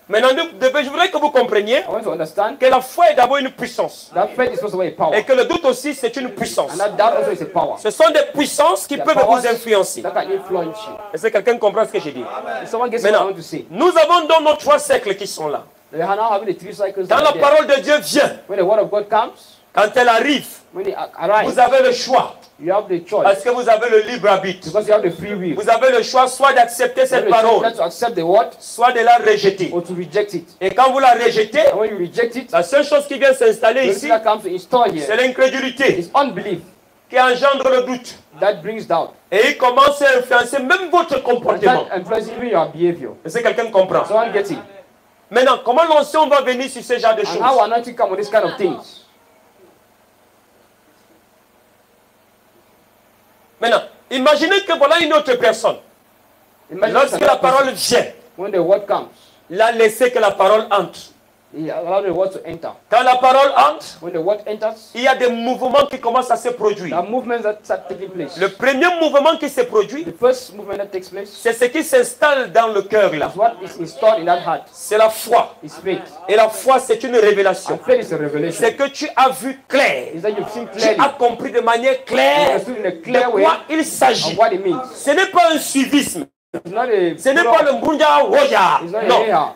Maintenant, je voudrais que vous compreniez I want to understand que la foi est d'abord une puissance. that faith is supposed to be a power. Et que le doute aussi, c'est une puissance. And that doubt also is a power. Ce sont des puissances qui The peuvent powers vous influencer. that can influence you. Est-ce que quelqu'un comprend ce que j'ai dit? If someone gets what I Maintenant, want to say, nous avons donc nos 3 cercles qui sont là. we are now having the 3 cycles. Quand that la are there. parole de Dieu vient, When the word of God comes, Quand elle arrive, when it arrives, vous avez le choix. you have the choice. Parce que vous avez le libre arbitre. Because you have the free will. Vous avez le choix soit d'accepter You have cette the choice parole, to accept the word soit de la rejeter. or to reject it. Et quand vous la rejetez, And when you reject it, la seule chose qui vient s'installer the ici, thing that comes to install c'est here l'incrédulité is unbelief qui engendre le doute. that brings doubt. Et il commence à influencer même votre And comportement. that influences even your behavior. Est-ce que quelqu'un comprend? Someone gets it. Maintenant, comment l'onction va venir sur ce genre de And how choses? anointing come with this kind of things. Maintenant, imaginez que voilà une autre personne. Imagine Lorsque la another parole person, vient, when the word comes, là, laissez que la parole entre. he allows the word to enter. Quand la parole entre, When the word enters, il y a des mouvements qui commencent à se produire. there are movements that start taking place. Le premier mouvement qui se produit, The first movement that takes place c'est ce qui s'installe dans le cœur là. is what is installed in that heart. C'est la foi. Is faith. Et la foi, c'est une révélation. And faith is a revelation. C'est que tu as vu clair. Is that you've seen Tu clearly as compris de manière you claire understood in a de clear way quoi il s'agit. of what it means. Ce n'est pas un suivisme. It's not a Ce n'est pas le Mbunja Roya. it's not a Non. anyhow.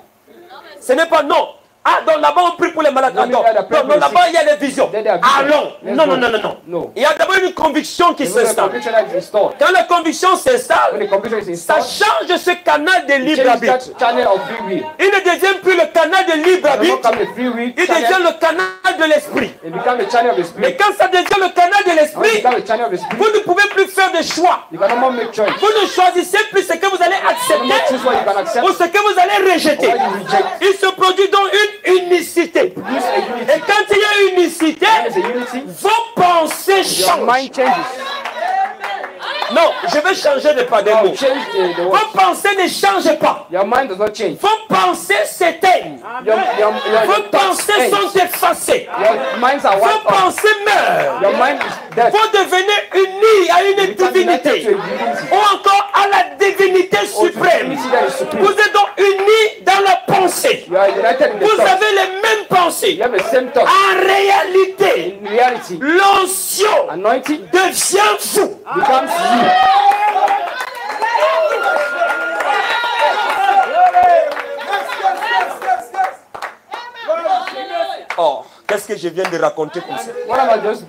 Ce n'est pas non. Ah, donc là-bas on prie pour les malades. Non, Non, mais il y a la prière non, pour les là-bas il y a des visions. There are visions. Allons. Let's Non, go. non, non, non, non. No. Il y a d'abord une conviction qui There's a s'installe. conviction that is installed. Quand la conviction When s'installe, the conviction is ça installed, change ce canal de it libre changes arbitre. that channel of free will. Il ne devient plus le canal de libre It does not arbitre. become the free will Il devient channel. le canal de l'esprit. It becomes the channel of the Mais spirit. quand ça devient le canal de When it l'esprit, becomes the channel of the spirit, vous ne pouvez plus faire de choix. you can no more make choice. Vous ne choisissez plus ce que vous allez You no more accepter choose what you can accept ou ce que vous allez rejeter. or what you reject. Il se produit donc une unicité. Use a unity. Et quand il y a unicité, When there's a unity, vos pensées your changent. mind changes. Non, je vais changer de pas de Now mots. change the word. Vos pensées ne changent pas. Your mind does not change. Vos pensées s'éteignent. Vos thoughts pensées change. sont effacées. Your minds are Vos wiped off. pensées meurent. Your mind is dead. Vous devenez unis à une become united to a divinité divinity. ou encore à la divinité suprême. Divinity that is supreme. Vous êtes donc unis dans la pensée. You are united in the Vous thought. avez les mêmes pensées. You have the same thought. En réalité, In reality, l'onction anointing devient vous. becomes you. Oh, qu'est-ce que je viens de raconter comme ça? What am I just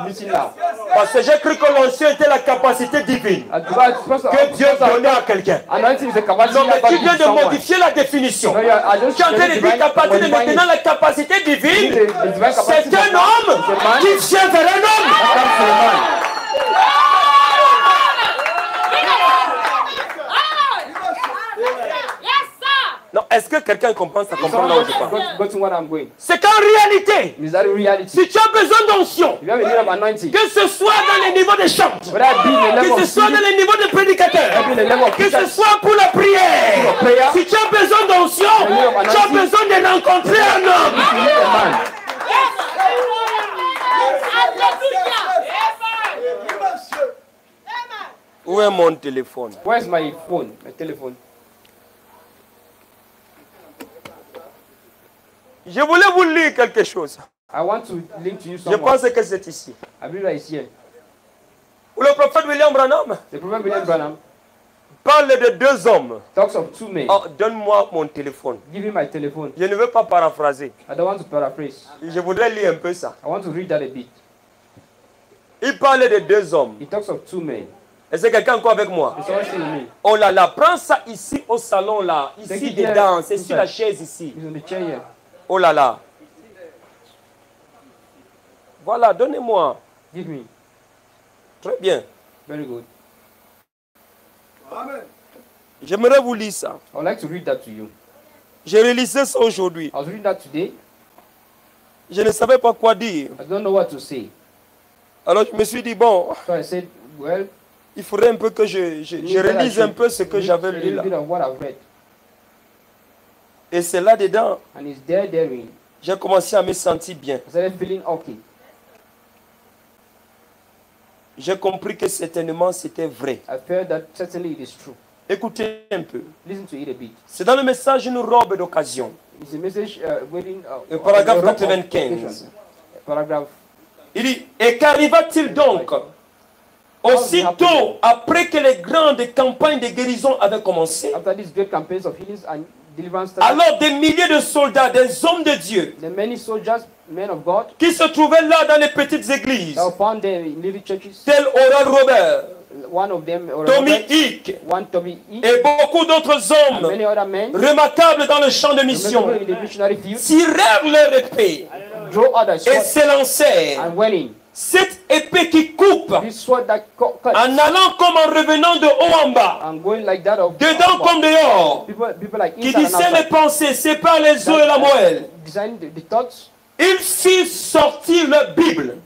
missing now? Parce que j'ai cru que l'onction était la capacité divine que Dieu donnait à quelqu'un. Anointing is a capacity Non, mais that tu God viens gives de someone. modifier la définition. No, I just Tu es en train de dire qu'à partir de maintenant, la capacité divine, c'est un homme qui vient vers un homme. Non, est-ce que quelqu'un comprend ça? Comprend là où je parle? Go to what I'm going. C'est qu'en réalité, Is that reality? si tu as besoin d'onction, If you have a need of anointing, que ce soit dans les niveaux de chant, whether it be in the level que of ce soit dans singing, les niveaux de prédicateurs, be in the level of que ce preachers, soit pour la prière, prayer, si tu as besoin d'onction, tu as besoin de rencontrer un homme. you need a man. Où est mon téléphone? Where's my phone? My telephone. Je voulais vous lire quelque chose. I want to link to you Je someone. pense que c'est ici. I believe that is here. Où le prophète William Branham The prophet William Branham parle de deux hommes. talks of two men. Oh, donne-moi mon téléphone. Give him my telephone. Je ne veux pas paraphraser. I don't want to paraphrase. Je voudrais lire un peu ça. I want to read that a bit. Il parle de deux hommes. He talks of two men. Est-ce que quelqu'un encore avec moi? Is someone still with me? Oh là là, prends ça ici au salon là. C'est Ici qui dedans, est- c'est sur la chaise ici. He's on the chair here. Oh là là. Voilà, donnez-moi. Give me. Très bien. Very good. J'aimerais vous lire ça. I would like to read that to you. J'ai relisé ça aujourd'hui. I was reading that today. Je ne savais pas quoi dire. I don't know what to say. Alors je me suis dit, bon, So I said, well, il faudrait un peu que je relise un peu ce que j'avais lu là. A bit of what I've read. Et c'est là-dedans, And it's therein. j'ai commencé à me sentir bien. I started feeling okay. J'ai compris que certainement c'était vrai. I felt that certainly it is true. Écoutez un peu. Listen to it a bit. C'est dans le message une robe d'occasion. It's a message waiting. Le paragraphe a rope of 95. occasion. Paragraph. Il dit, et qu'arriva-t-il donc? Aussitôt après que les grandes campagnes de guérison avaient commencé, After these great campaigns of healings and deliverance started, alors des milliers de soldats, des hommes de Dieu, the many soldiers, men of God, qui se trouvaient là dans les petites églises, that were found there in little churches, tel Oral Robert, one of them, Tommy Robert, Hick, one Tommy Hick, et beaucoup d'autres and hommes many other men, remarquables dans le champ de mission, in the missionary field, tirèrent leur épée draw other et swords s'élancèrent. and went in. Cette épée qui coupe, This sword that cut en allant comme en revenant de haut en bas, and going like that of dedans comme dehors, people like qui inside and discerne les outside. pensées, sépare les os et la moelle. Design the thoughts. Ils firent sortir leur Bible,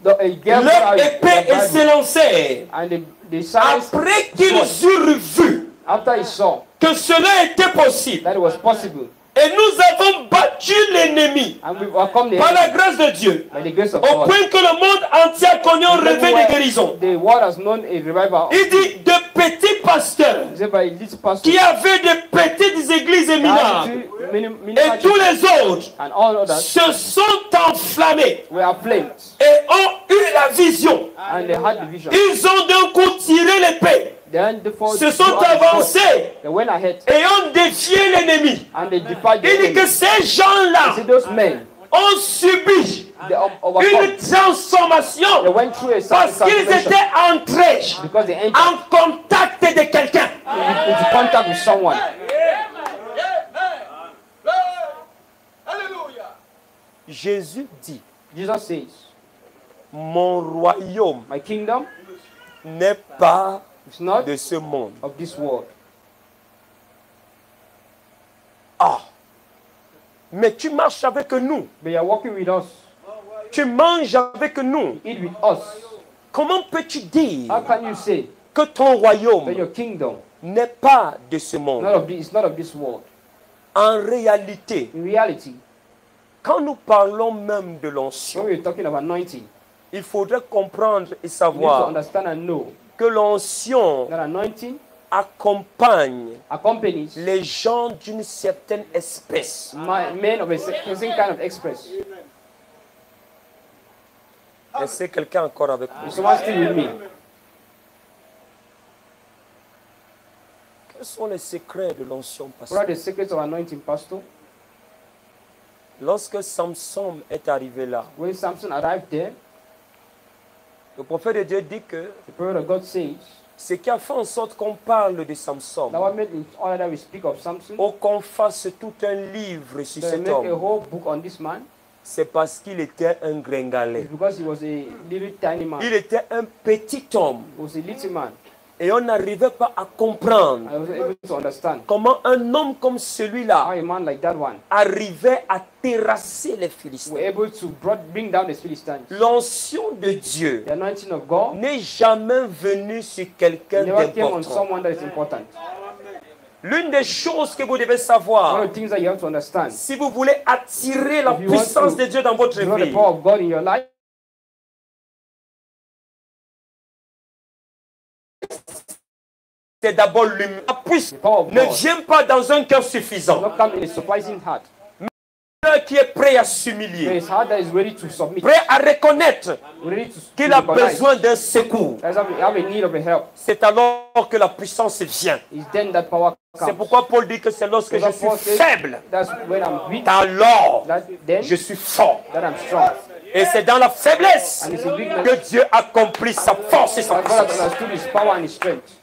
leur épée et Bible, s'élancèrent. and the science, Après qu'ils eurent vu after he saw que cela était possible, that it was possible, et nous avons battu l'ennemi and we overcome the par la enemy grâce de Dieu, by the grace of au God. point que le monde entier a connu un réveil de guérison. The world has known a revival. Il dit de petits pasteurs He said by this pastor, qui avaient des petites églises éminables et tous les autres and all others se sont enflammés were aflamed, et ont eu la vision. and they had the vision. Ils ont d'un coup tiré l'épée, Then the four se sont avancés they went ahead et ont défié l'ennemi. and they defied the Il dit enemy. que ces gens-là See those men, ont subi they overcome. une transformation They went through a parce qu'ils transformation étaient entrés because they entered en contact de quelqu'un. into contact with someone. Jésus dit, Jesus says, mon royaume my kingdom n'est pas is not de ce monde. of this world. Ah, mais tu marches avec nous, But you are walking with us, tu manges avec nous. eat with us. Comment peux-tu dire How can you say que ton royaume that your kingdom n'est pas de ce monde? is not of this world? En réalité, In reality, quand nous parlons même de l'onction, when we're talking of anointing, il faudrait comprendre et we need to savoir understand and know que l'onction that anointing accompagne accompanies les gens d'une certaine espèce. men of a certain kind of express. Est-ce que quelqu'un encore avec moi? Is someone still with me? Quels sont les secrets de l'onction, What are pasteur? the secrets of anointing, Pastor? Lorsque Samson est arrivé là, When Samson arrived there, le prophète de Dieu dit que the prophet of God says, ce qui a fait en sorte qu'on parle de Samson, that what made in order that we speak of Samson, ou qu'on fasse tout un livre sur that we cet make a homme, whole book on this man, c'est parce qu'il était un is gringalet. because he was a little tiny man. Il était un petit homme. He was a little man. Et on n'arrivait pas à comprendre I was able to understand comment un homme comme how celui-là a man like that one arrivait à terrasser les were Philistins. able to bring down the Philistines. L'onction de Dieu The anointing of God n'est jamais venue sur quelqu'un never came on d'important. someone that is important. L'une des choses que vous devez One savoir, of the things that you have to understand, si vous voulez attirer la If you want puissance to de Dieu dans votre you know the vie, power of God in your life, c'est d'abord l'humain. La puissance the power of ne God vient pas dans un cœur does suffisant. not come in a surprising heart. Un qui est prêt à There s'humilier, is heart that is ready to submit, prêt à reconnaître ready to qu'il a recognize besoin d'un secours. that have a need of a help. C'est alors que la puissance vient. It's then that power C'est comes. pourquoi Paul dit que c'est lorsque je suis faible, That's when I'm weak, alors then je suis fort. that I'm strong. Et c'est dans la faiblesse And it's a weakness que Dieu accomplit sa force et sa that God has puissance. understood his power and his strength.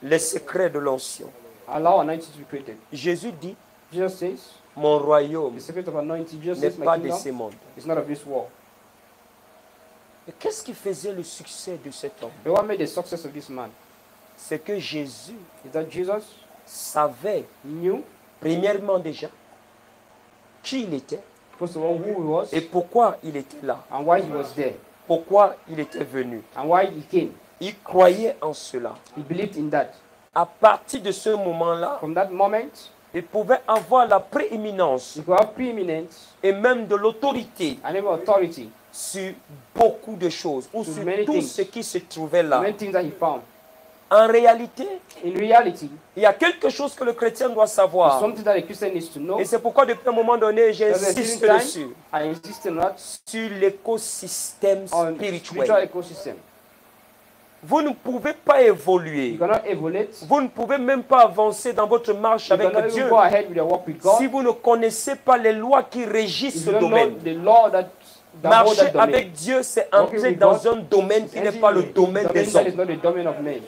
Les secrets de l'onction. Allow anointing to be created. Jésus dit, Jesus says, mon royaume the secret of anointing, Jesus n'est says, pas my de ce kingdom monde. is not of this world. Et qu'est-ce qui faisait le succès de cet homme? But what made the success of this man C'est que Jésus is that Jesus savait, knew, premièrement déjà, qui il était first of all, who he was et pourquoi il était là, and why he was there pourquoi il était venu. and why he came. Il croyait en cela. He believed in that. À partir de ce moment-là, From that moment, il pouvait avoir la prééminence he could have preeminence et même de l'autorité and even authority. sur beaucoup de choses, ou sur many tout things. ce qui se trouvait là. Many things that he found. En réalité, In reality, il y a quelque chose que le chrétien doit it's savoir. something that a Christian needs to know. Et c'est pourquoi depuis un moment donné, There's a j'insiste certain dessus. time, I insist on that, Sur l'écosystème on spirituel. spiritual ecosystem. Vous ne pouvez pas évoluer. You cannot evolve. Vous ne pouvez même pas avancer dans votre marche You avec cannot Dieu even go ahead with your walk with God. si vous ne connaissez pas les lois qui If régissent you ce don't know domaine. the law that hold Marcher that domain. avec Dieu, c'est Walking entrer with dans God un domaine qui n'est pas le domaine des that is hommes. not the domain of men.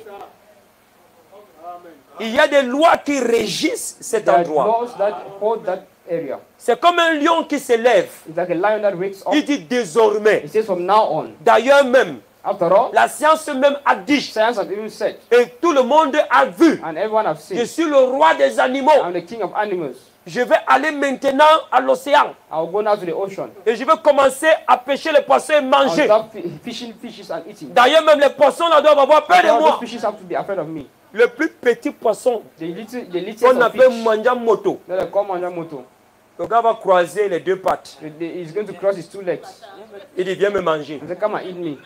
Il y a des lois qui régissent cet There are endroit. laws that hold that area. C'est comme un lion qui s'élève. It's like a lion that wakes up. Il dit désormais. It says from now on. D'ailleurs même, After all, la science même a dit, science has even said, et tout le monde a vu, and everyone have je seen, suis le roi des animaux. I'm the king of animals. Je vais aller maintenant à l'océan I will go now to the ocean. et je vais commencer à pêcher les poissons et I'll manger. start fishing fishes and eating. D'ailleurs même les poissons là doivent avoir peur de All those moi. fishes have to be afraid of me. Le plus petit poisson The little qu'on of appelle fish manjamoto, that are come under moto. le gars va croiser les deux pattes. He's going to cross his two legs. Il dit viens me manger. He said, come and eat me.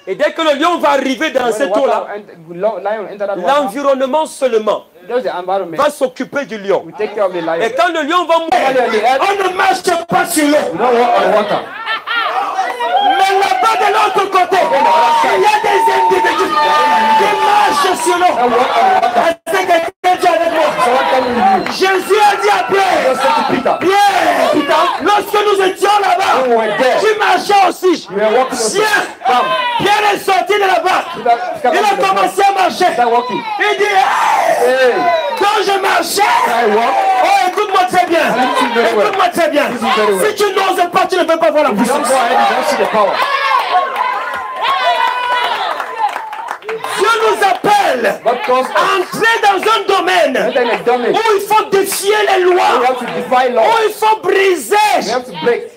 Et dès que le lion va arriver dans When the cette eau-là, lion enter that water, l'environnement seulement just the environment va s'occuper du lion. will take care of the lion. Et quand le lion va mourir, on ne marche pas sur l'eau. You don't walk on the water. Mais là-bas de l'autre côté, il y a des individus qui marchent sur l'eau. Don't walk on the water. Est-ce que quelqu'un dit avec moi? Someone tell me you. Jésus a dit à Pierre, Just say to Peter. Pierre, lorsque nous étions là-bas, We were there. tu marchais aussi. We were walking also. Tiens, Come. Pierre est sorti de là-bas. Peter, Il a commencé à marcher. start walking. Il dit, hey, Hey, quand je marchais, I walk. oh, écoute-moi très bien. Listen very well. Écoute-moi très bien. Listen very well. Si tu n'oses pas, tu ne peux pas voir la You don't puissance. go ahead, you don't see the power. Dieu nous appelle God calls us à entrer dans un domaine enter in a domain. où il faut défier les We lois, have to defy law. où il faut briser We have to break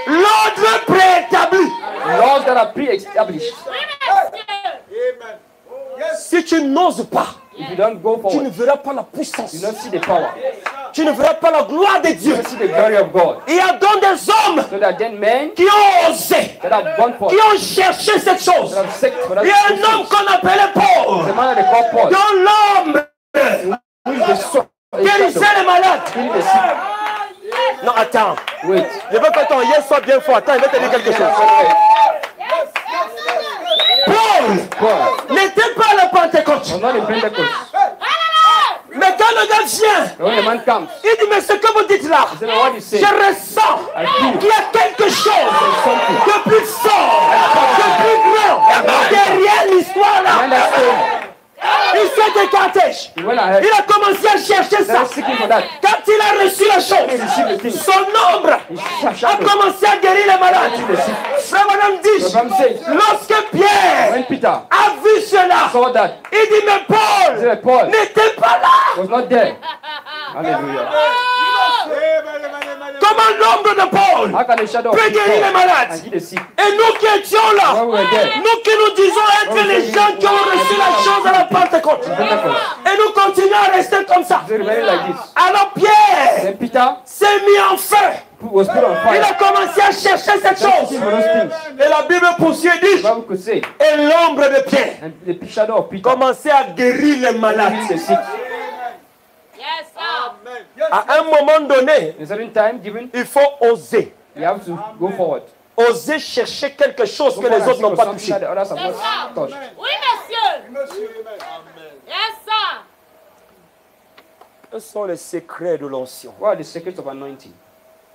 l'ordre préétabli. laws that are pre-established. Si tu n'oses pas, If you don't go tu ne forward, verras pas la puissance. you don't see the power. Tu ne verras pas la gloire de You Dieu. don't see the glory of God. Il y a donc des hommes So that then men qui ont osé, that have gone forth, qui ont cherché cette chose. that have searched for that Il y a un homme qu'on appelait Paul, the man that they call Paul, dont l'homme who is the son, guérissait les malades. healing the sick. Non, attends. Wait. Je veux que ton yes soit bien fort. Attends, je vais te dire quelque chose. Paul n'était pas à la Pentecôte. I'm not in Pentecost. Mais quand le gars vient, But when the man comes, il dit, mais ce que vous dites là, he said, what you say? je ressens qu'il y a quelque chose de plus fort, de plus grand derrière l'histoire And là. that's it. Il s'est écarté. He went ahead. Il a commencé à chercher They ça. were seeking for that. Quand il a reçu la He chose, received the thing. son ombre He a shouted. commencé à guérir les malades. Frère Madame dit, The Bible says, lorsque Pierre when Peter a vu cela, saw that, il dit, mais he Paul said, Paul n'était pas là. was not there. Hallelujah. Comment l'ombre de Paul How can the shadow of peut guérir les Peter malades? and heal the sick? Et nous qui étions là, When we were there, nous qui nous disons être les gens qui ont reçu la chose à la Pentecôte, Pentecost, et nous continuons à rester comme ça. they remained like this. Alors Pierre Then Peter s'est mis en feu. was put on Il fire. a commencé à chercher cette chose. Seeking for those things. Et la Bible poursuit et dit, The Bible could say, et l'ombre de Pierre and the shadow of Peter commençait à guérir les malades. healed the sick. À un moment donné, In a certain time given, il faut oser. you have to go forward. Oser chercher quelque chose Go que forward les and autres seek n'ont for pas something touché. that the others have not touched. Oui, monsieur. Yes, sir. Quels sont les secrets de l'onction? What are the secrets of anointing?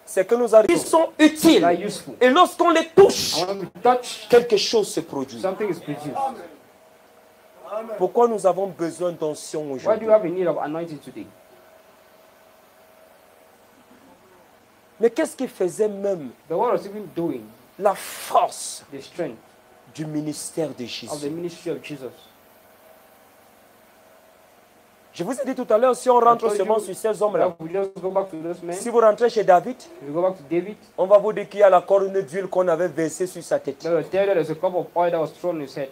C'est que nous arrivons, ils sont They are utiles. useful. Et lorsqu'on les touche, And when we touch, quelque chose se produit. something is produced. Pourquoi nous avons besoin d'onction Why do aujourd'hui? you have a need of anointing today? Mais qu'est-ce qui faisait même The world was even doing la force the strength du ministère de of the Jésus? ministry of Jesus. Je vous ai dit tout à l'heure, si on rentre told seulement you sur ces hommes-là, Now we just go back to those men. si vous rentrez chez David, We go back to David. on va vous dire qu'il y a la corne d'huile qu'on avait versée sur sa tête. They will tell you there's a cup of oil that was thrown on his head.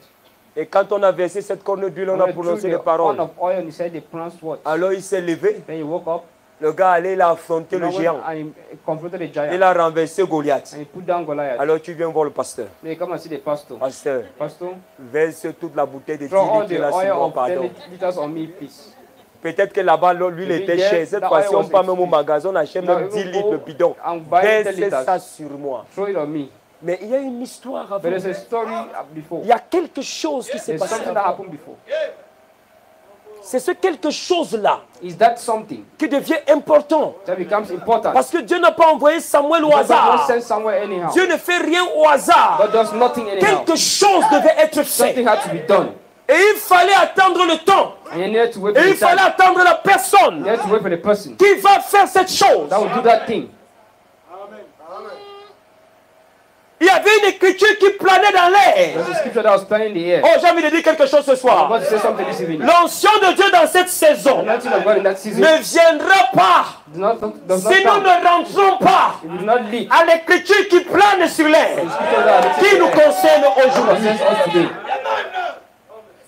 Et quand on a versé cette corne d'huile, on When a they threw prononcé the les horn paroles. of oil on his head, they pronounced words. Alors il s'est levé, Then he woke up. le gars allait, il a affronté le Now went géant. and he confronted the Il giant. a renversé Goliath. And he put down Goliath. Alors tu viens voir le pasteur. Then he come and see the pastor. Pasteur, Pastor, verse toute la bouteille de 10 throw all litres the là sur oil moi, of pardon. 10 liters on me, please. Peut-être que là-bas, l'huile Maybe était there, chère. Cette the fois-ci, oil on was part même au expensive. magasin, on achète Now même 10 even litres go le bidon. and buy 10 Verse liters. ça sur moi. Throw it on me. Mais il y a une histoire avant. But there's a story before. Il y a quelque chose qui s'est There's passé something that avant. happened before. C'est ce quelque chose-là Is that something qui devient important. that becomes important? Parce que Dieu n'a pas envoyé Samuel au God does not hasard. send somewhere anyhow. Dieu ne fait rien au hasard. God does nothing anyhow. Quelque chose devait être Something fait. had to be done. Et il fallait attendre le temps. And you need to wait Et for il the fallait time. attendre la personne You need to wait for the person qui va faire cette chose. that will do that thing. Il y avait une écriture qui planait dans l'air. There's a scripture that was planning in the air. Oh, j'ai envie de dire quelque chose ce I'm soir. about to say something this evening. L'onction de Dieu dans cette saison The anointing of God in that season ne viendra pas does not si nous come. ne rentrons pas It will not lead à l'écriture qui plane sur l'air, to scripture that are qui nous concerne aujourd'hui. concerns us today.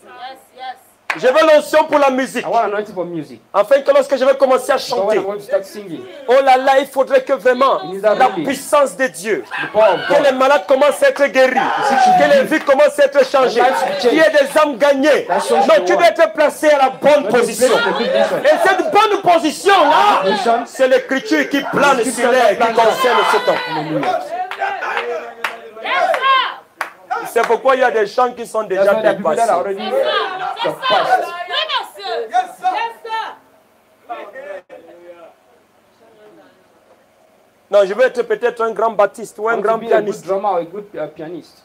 Yes, yes. Je veux l'onction pour la musique, I want anointing for music. afin que lorsque je vais commencer à So when chanter, I'm going to start singing, oh là là, il faudrait que vraiment It is that la really. puissance de Dieu, the power of que les God, malades commencent à être guéris, que les vies commencent à être changées, qu'il y ait des âmes gagnées. Donc tu dois être placé à la bonne position. Et cette bonne position-là, c'est l'écriture qui plane sur l'air, qui concerne ce temps. Yes, sir. C'est pourquoi il y a des chants qui sont that's déjà why there are people that are dépassés. already Yes, sir. surpassed. Oui, monsieur. Yes, sir. Yes, sir. Non, je veux être peut-être un grand baptiste ou I un want grand to be a good pianiste. drummer or a good pianist.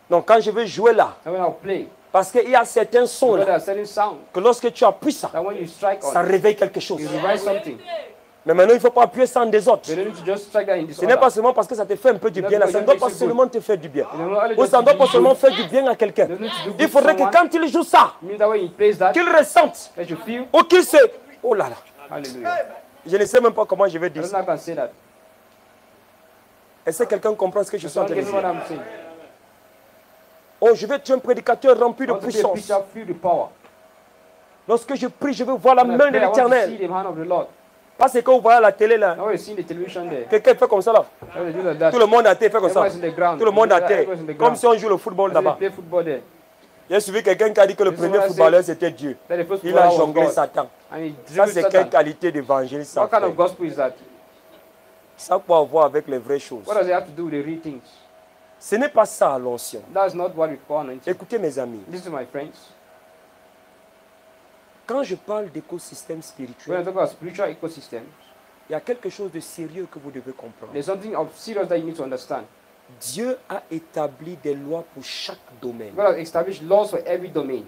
Donc quand je vais jouer là, And when I play, parce qu'il y a certains sons there là, are certain sounds que lorsque tu appuies ça, that when you strike ça on, réveille quelque chose. you revive something. Mais maintenant, il ne faut pas appuyer ça en désordre. You don't need to just strike that in Ce n'est pas disorder. seulement parce que ça te fait un peu du bien là, ça ne doit pas seulement te faire du bien. You know, only Ou just ça ne doit to pas be seulement good. faire du bien à quelqu'un. You don't need to do good Il to faudrait que someone. quand il joue ça, It means that when he plays that, qu'il ressente, that you feel, ou qu'il se... Oh là là, hallelujah. je ne sais même pas comment je vais I dire don't ça. know how I can say that. Est-ce que quelqu'un comprend ce que je suis en train de Someone gets what dire? I'm saying. Oh, je vais être un prédicateur rempli I de want to be a puissance. preacher filled with power. Lorsque je prie, je veux voir la When I main de pray, I want to see l'Éternel. the hand of the Lord. Pas ce que vous voyez à la télé là. Now when you see the television there, Quelqu'un fait comme ça là. how they do like that. Tout le monde à terre fait comme ça. Everyone's in the ground. Tout le monde à terre. Everyone's in the Comme ground. si on joue le football How they là-bas. play football there. J'ai suivi quelqu'un qui a dit que le This premier one I footballeur say- c'était Dieu. That the first Il a power was jonglé God. Satan. And he Ça drilled c'est quelle Satan. qualité d'évangile ça What kind fait? of gospel is that? Ça a quoi à voir avec les vraies choses. What does it have to do with the real things? Ce n'est pas ça l'onction. That's not what we call anointing. Écoutez mes amis, Listen, my friends. quand je parle d'écosystème When I spirituel, talk about spiritual ecosystem, il y a quelque chose de sérieux que vous devez comprendre. there's something of serious that you need to understand. Dieu a établi des lois pour chaque domaine. God has established laws for every domain.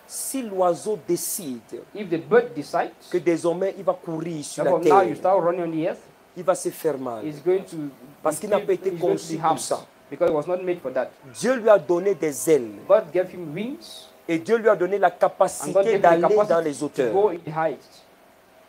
Si l'oiseau décide If the bird decides, que désormais il va courir sur la therefore now you terre, start running on the earth, il va se faire mal. it's going to Parce qu'il n'a pas été he's going to conçu be pour harmed ça. because it was not made for that. Dieu lui a donné des ailes God gave him wings et Dieu lui a donné la and God capacité gave him the d'aller dans capacity les to hauteurs. go in the heights.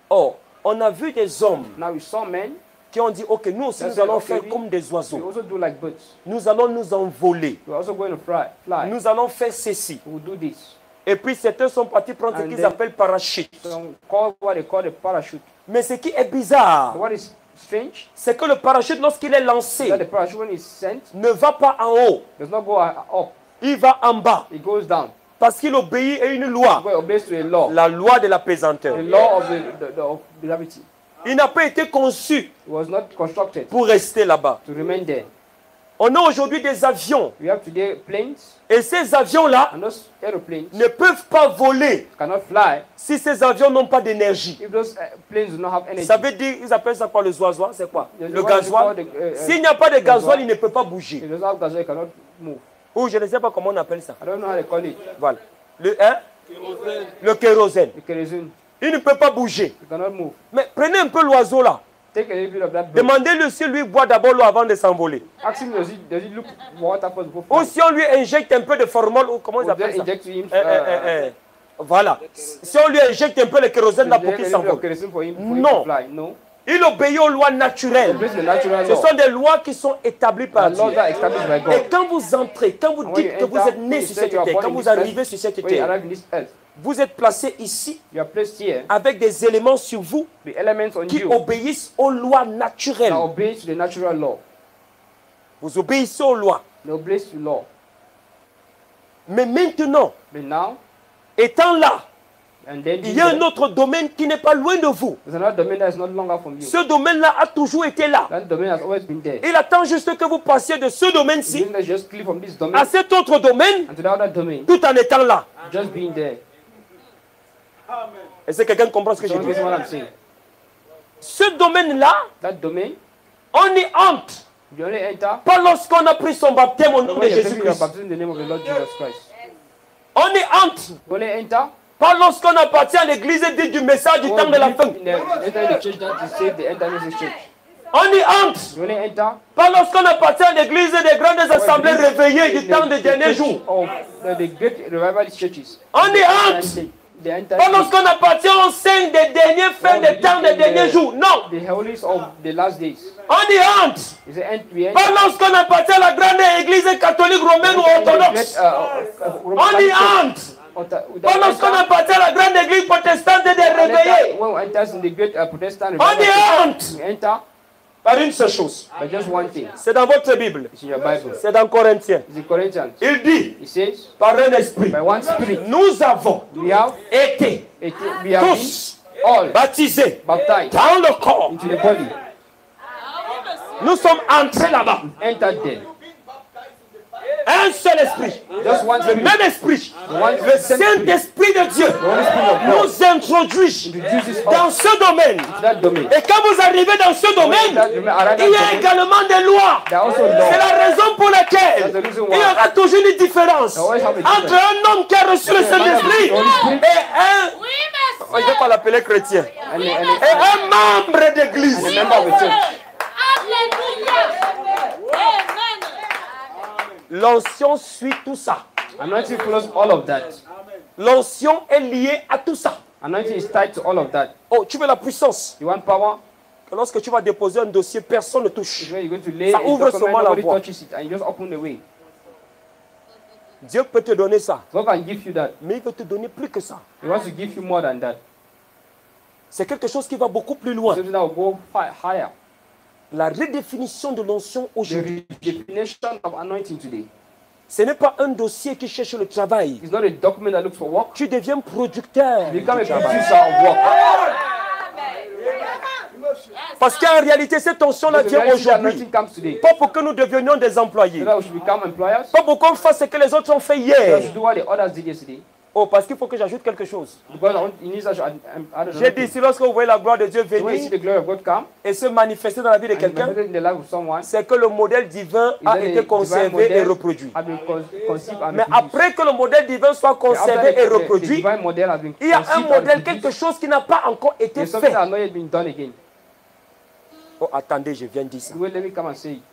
Or, on a vu des hommes Now we saw men, qui ont dit, ok, nous aussi That's nous allons okay, faire we- comme des we oiseaux. also do like birds. Nous allons nous envoler. We're also going to fly. Nous allons faire ceci. We'll do this. Et puis certains sont partis prendre ce And qu'ils then- appellent parachute. So call what they call the parachute. Mais ce qui est bizarre, But what is strange c'est que le parachute, lorsqu'il est is lancé, that the parachute, when it's sent, ne va pas en haut, does not go up. il va en bas. It goes down. Parce qu'il obéit à une loi, God obeys to a law. la loi de la pesanteur. The law of of gravity. Il n'a pas été conçu It was not constructed pour rester là-bas. to remain there. On a aujourd'hui des avions. We have today planes, Et ces avions-là and those aeroplanes ne peuvent pas voler cannot fly si ces avions n'ont pas d'énergie. if those planes do not have energy. Ça veut dire, ils appellent ça quoi le zoisoir, c'est quoi? There's Le what they gasoil. call the, S'il n'y a pas de gasoil, gasoil. il ne peut pas If bouger. it doesn't have gasoil, it cannot move. Ou je ne sais pas comment on appelle ça. I don't know how they call it. Voilà. Le kérosène. The kerosene, Il ne peut pas bouger. it cannot move. Mais prenez un peu l'oiseau là. Take a little bit of that bird. Demandez-lui si lui boit d'abord l'eau avant de s'envoler. Ask him, does he look water first before Ou flying? si on lui injecte un peu de formol, ou comment ils Or appellent just ça? inject to him Voilà. Si on lui injecte un peu le kérosène là pour inject qu'il a little s'envole. kerosene for him to Non. fly. No. Il obéit aux lois He naturelles. obeys the natural Ce law. sont des lois qui sont établies par The Dieu. laws are established by Et God. quand vous entrez, quand vous And when dites you que vous enter, êtes né when you sur say cette you are terre, born quand in vous this arrivez earth, sur cette when you terre, arrive in this earth, vous êtes placé ici you are placed here. avec des éléments sur vous The elements on qui you obéissent aux lois naturelles. that obey to the natural law. Vous obéissez aux lois. They obey to law. Mais maintenant, But now, étant là, And then il y a un autre domaine qui n'est pas loin de vous. there's another domain that is not longer from you. Ce domaine-là a toujours été là. That domain has always been there. Il attend juste que vous passiez de ce It domaine-ci means that you just click from this domain à cet autre domaine and to the other domain. tout en étant là. Just being there. Est-ce que quelqu'un comprend ce que je Someone dis? gets what I'm saying. Ce domaine-là, That domain, on y entre. you only enter Pas lorsqu'on a pris son baptême au nom de when you're taking your Jésus-Christ. baptism in the name of the Lord Jesus Christ. On y entre. You only enter Pas lorsqu'on appartient à l'église et dit du message du temps de la fin. enter the church that is saved, the enter this church. On y entre. You only enter Pas lorsqu'on appartient à l'église et des grandes assemblées réveillées du temps des derniers jours. of the great revivalist churches. On y entre. They enter Pas lorsqu'on appartient aux saints des derniers fins des temps des derniers jours. Non. the holies of the last days. On y entre. Is it we enter Pas lorsqu'on appartient à la grande église catholique romaine ou orthodoxe. On y entre. Pas lorsqu'on appartient à la grande église protestante des réveillés. When we enter in the great Protestant On y revival, entre. we enter Par une seule chose. by just one thing. C'est dans votre Bible. It's in your Bible. C'est dans Corinthiens. It's in Corinthians. Il dit, It says, par un esprit, by one spirit, nous avons we have été we have been tous all baptisés baptized dans le corps. into the body. Nous sommes entrés là-bas. Entered there. Un seul esprit. Just one Le spirit. même esprit. One Le Saint-Esprit de Dieu Holy Spirit of God nous introduit introduces dans us ce domaine. to that domain. Et quand vous arrivez dans ce domaine, il y a également des lois. There are also C'est laws. la raison pour laquelle That's the reason il y why. aura toujours une différence There always have a difference. entre un homme qui a reçu le Saint-Esprit Holy Spirit. et un, on ne peut pas l'appeler chrétien, And et un membre d'église. a member of the church. L'onction suit tout ça. Anointing follows all of that. L'onction est liée à tout ça. Anointing is tied to all of that. Oh, tu veux la puissance? You want power? Que lorsque tu vas déposer un dossier, personne ne touche. Is where you're going to lay Ça a ouvre document, seulement la nobody voie. touches it, and you just open the way. Dieu peut te donner ça, God can give you that. mais il veut te donner plus que ça. He wants to give you more than that. C'est quelque chose qui va beaucoup plus loin. Something that will go higher. La redéfinition de l'onction The aujourd'hui, redefinition of anointing today ce n'est pas un dossier qui cherche le travail. is not a document that looks for work. Tu deviens producteur. You become a producer of work. Parce qu'en réalité, cette onction-là The vient reality that aujourd'hui. anointing comes today. Pas pour que nous devenions des employés. So that we should become employers. Pas pour qu'on fasse ce que les autres ont fait So we hier. should do what the others did yesterday. Oh, parce qu'il faut que j'ajoute quelque chose. Because he needs us to add J'ai dit, si lorsque vous voyez la gloire de Dieu So when you see venir the glory of God come et se manifester dans la vie de and quelqu'un, manifested in the life of someone, c'est que le modèle divin is a that the été divine conservé et model reproduit. have been conceived and Mais reproduced. après que le modèle divin soit After conservé et the reproduit, divine model has been il y a un conceived and modèle, reproduced, quelque chose qui n'a pas encore été there's something fait. that has not yet been done again. Oh, attendez, je viens de dire ça. Wait, let me come and say it.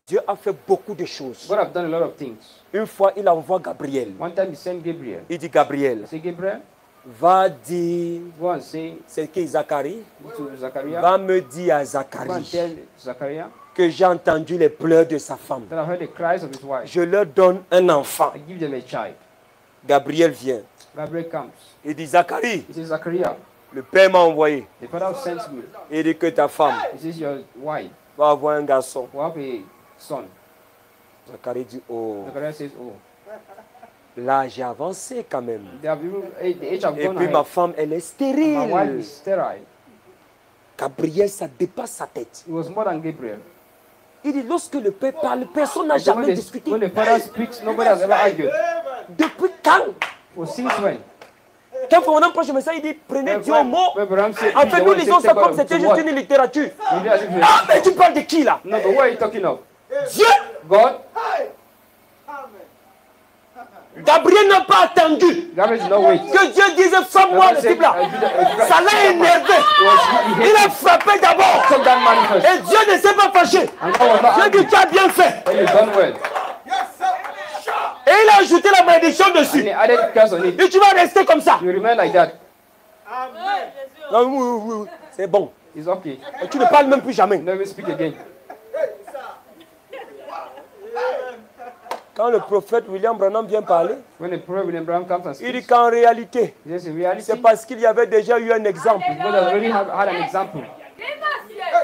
Dieu a fait beaucoup de choses. God have done a lot of things. Une fois, il envoie Gabriel. One time he sent Gabriel. Il dit, Gabriel, He said, Gabriel, va dire, go and say c'est qui Zacharie? to Zachariah, Va me dire à go and Zacharie tell Zachariah que j'ai entendu les pleurs de sa femme. that I heard the cries of his wife. Je leur donne un enfant. I give them a child. Gabriel vient. Gabriel comes. Il dit, Zacharie, He says, Zachariah, le Père m'a envoyé. the father sent me. Il dit que ta femme He says, your wife va avoir un garçon. will have a son. Zacharie dit, oh, Zachariah says, oh, là j'ai avancé quand même. they have even, the age have Et gone puis ma ahead. femme, elle est My wife stérile. is sterile. Gabriel, ça dépasse sa tête. It was more than Gabriel. Il dit, lorsque le Père parle, personne n'a So jamais discuté. when the father speaks, nobody has ever argued. Depuis quand? For since when? Quand on approche le message, il dit, prenez Dieu au mot. When Abraham said, En fait, the nous one lisons said, ça take comme God c'était to juste what? une littérature. We do as if we- Ah, mais tu parles de qui là? No, but what are you talking of? Dieu. God? Gabriel n'a pas attendu Gabriel did not wait. que Dieu dise, fais-moi le type là. Ça l'a énervé. Il a frappé d'abord. Took that man first. Et Dieu ne s'est pas fâché. And God was not Dieu angry. dit, tu as bien fait. When you done well. Et il a ajouté la malédiction And dessus. he added curse on it. Et tu vas rester comme ça. You remain like that. Non, oui, oui, oui. C'est bon. It's okay. Et tu ne parles même plus jamais. Never speak again. Quand le prophète William Branham vient parler, When the prophet William Branham comes and il dit speaks, qu'en réalité, he says in reality, c'est parce qu'il y avait déjà eu un exemple. God has already had an example.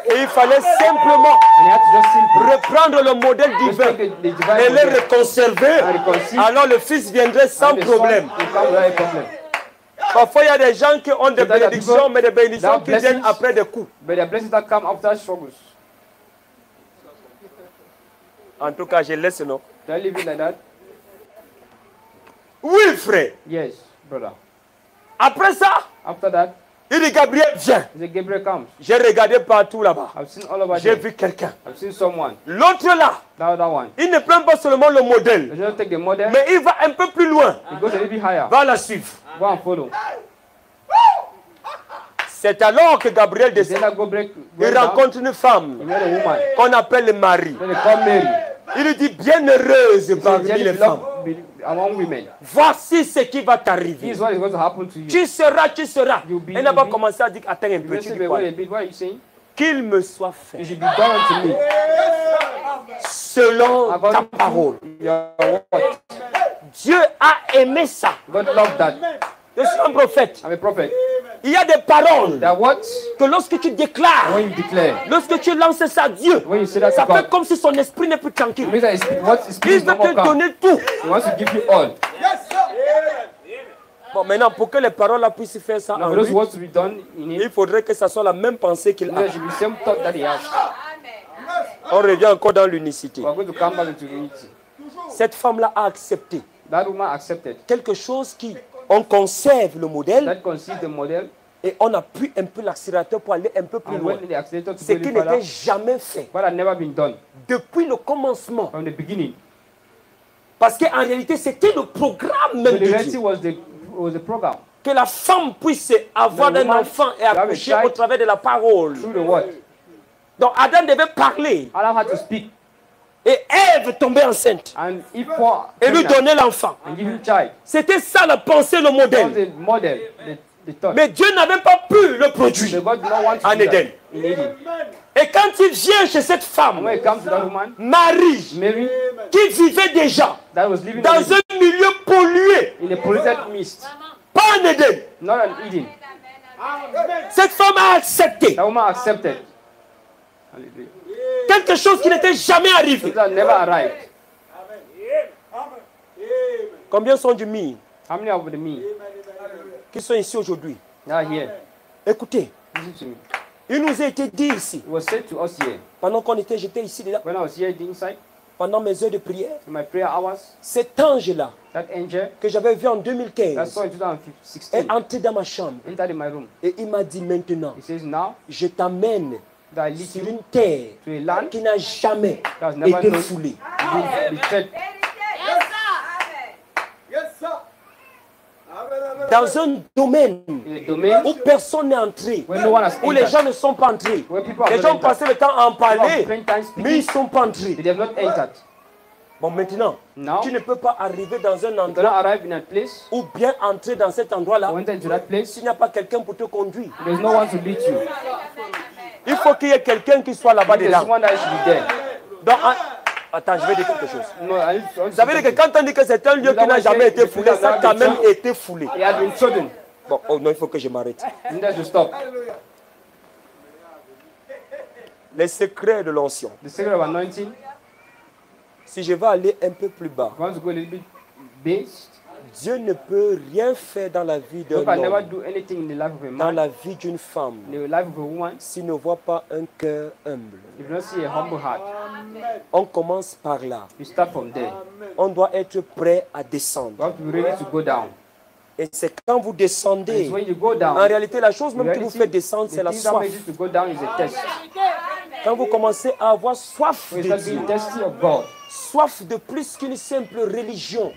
Et il fallait simplement And he had to just simply reprendre le modèle just divin take the et divine le model reconserver. and reconcile. Alors le Fils viendrait sans And the son problème. will come without a problem. Parfois, il y a des gens qui ont des Sometimes there are bénédictions, people mais des bénédictions that qui have viennent blessings. après des coups. But the blessings that come after struggles. En tout cas, je laisse, non? Do I leave it like that? Oui, frère. Yes, brother. Après ça, After that, il dit Gabriel, viens. the Gabriel comes. J'ai regardé partout là-bas. I've seen all over J'ai there. vu quelqu'un. I've seen someone. L'autre là, The other one. il ne prend pas seulement le You modèle, just take the model. mais il va un peu plus loin. You go a little bit higher. Va la suivre. Go and follow. C'est alors que Gabriel Then descend. I go break. Il rencontre une You femme met a woman. qu'on appelle Marie. Then they call Mary. Il lui dit, bienheureuse He parmi said, les "Just femmes. among women. Voici ce qui va This t'arriver. is what is going to happen to you." Tu seras, tu seras. You'll be- Elle n'a pas you'll be- commencé à dire, attends un You peu, may tu say, dis "Wait quoi? a bit, what are you saying?" Qu'il me soit fait It should be done unto me. selon ta According parole. to your word. Dieu a aimé ça. God loved that. Je suis un prophète. I'm a prophet. Il y a des paroles That what? que lorsque tu déclares, When you declare, lorsque tu lances ça à Dieu, when you say that ça to fait God, comme si son esprit n'est plus tranquille. it means that what is Il spirit veut no more te come. donner tout. He wants to give you all. Bon, maintenant, pour que les paroles là puissent faire ça Now, en for those lui, who want to be done in il it, faudrait que ça soit la même pensée qu'il a. there should be same thought that he has. On revient encore dans l'unicité. We are going to come back into unity. Cette femme-là a accepté That woman accepted. quelque chose qui, on conserve le modèle That conceived the model et on appuie un peu l'accélérateur pour aller un peu plus and loin. went in the accelerator to Ce go qui further, n'était jamais fait but had never been done depuis le commencement. from the beginning. Parce qu'en réalité, c'était le programme même So the de reality Dieu. was the program Que la femme puisse avoir The un woman enfant et have a accoucher child au travers de la parole. through the word. Donc Adam devait parler Adam had to speak et Ève tombait enceinte and he pour et lui donner l'enfant. and give him child. C'était ça la pensée, le That was modèle. the model, the thought. Mais Dieu n'avait pas pu le But produire. God did not want to En do that Éden. in Eden. Et quand il vient chez cette And when femme, it comes to that woman, Marie, Mary, qui vivait déjà that was living dans in un milieu pollué, a polluted mist, pas en Éden, not an Eden. cette femme a accepté That woman accepted. Hallelujah. quelque chose qui n'était jamais arrivé. That never arrived. Combien sont du mille How many of the me qui sont ici aujourd'hui? are here? Écoutez, Listen to me. il nous a été dit ici, It was said to us here pendant qu'on était, j'étais ici déjà, when I was here inside pendant mes heures de prière, in my prayer hours. cet ange-là That angel que j'avais vu en that 2015 saw in 2016 est entré dans ma chambre entered in my room. et il m'a dit maintenant, He says, "Now je t'amène that I lead sur you une terre to a land qui n'a jamais that has never été known foulée. be tread Dans un domaine in a domain où personne n'est entré, where no one has où les entered. gens ne sont pas entrés. Where people have Les not gens ont entered. passé le temps à en People have parler, spent time mais ils ne speaking, sont pas entrés. they have not entered. Bon, maintenant, Now, tu ne peux pas arriver dans un you cannot endroit arrive in a place ou bien entrer dans cet endroit-là or enter into that place. s'il n'y a pas quelqu'un pour te conduire. There's no one to lead you. Il faut qu'il y ait quelqu'un qui soit là-bas There's dedans. someone that should be there. Donc, attends, je vais dire quelque chose. No, Vous savez que quand on dit que c'est un lieu qui n'a jamais été foulé, ça a quand même été foulé. it had been trodden. Bon, oh non, il faut que je m'arrête. You need to stop. Les secrets de l'onction. The secret of anointing. Si je vais aller un peu plus bas, You want to go a little bit base. Dieu ne peut rien faire dans la vie d'un God can never homme, do anything in the life of a dans man, la vie d'une femme, in the life of a woman, s'il ne voit pas un cœur humble. if you don't see a humble heart. On commence par là. You start from there. On doit être prêt à You descendre. have to be ready to go down. Et c'est quand vous And descendez, it's when you go en down, réalité, la chose même qui vous reality, fait descendre, the c'est la thing that soif. makes you to go down is a test. Quand vous commencez à avoir soif When de you start Dieu, being testy of God, soif de plus qu'une simple religion,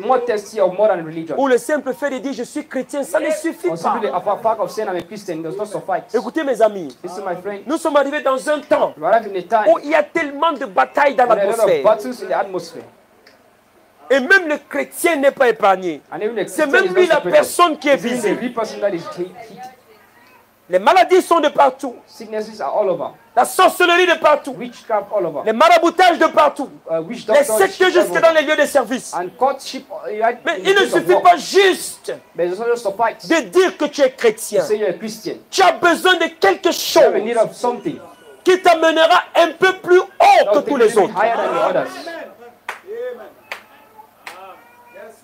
more testy of more than religion. ou le simple fait de dire je suis chrétien, ça ne suffit Or simply pas. a fact of saying I'm a Christian does not suffice. Écoutez mes amis, Listen, my friend, nous sommes arrivés dans un temps we arrive in a time où il y a tellement de batailles dans when there are a lot of l'atmosphère. battles in the atmosphere. Et même le chrétien n'est pas épargné. And even the C'est Christian même is lui not la separated. personne qui est It's even the visée. real person that is hit. Les maladies sont de partout. Sicknesses are all over. La sorcellerie de partout. Witchcraft all over. Les maraboutages de partout. Witch Les doctors sectes jusque dans les lieux de service. and courtship. Mais il ne suffit pas juste But it doesn't suffice de dire que tu es to chrétien. say you're a Christian. Tu as besoin de quelque You have a need chose of something. qui t'amènera un peu plus haut que Something tous les a little bit autres. higher than the others.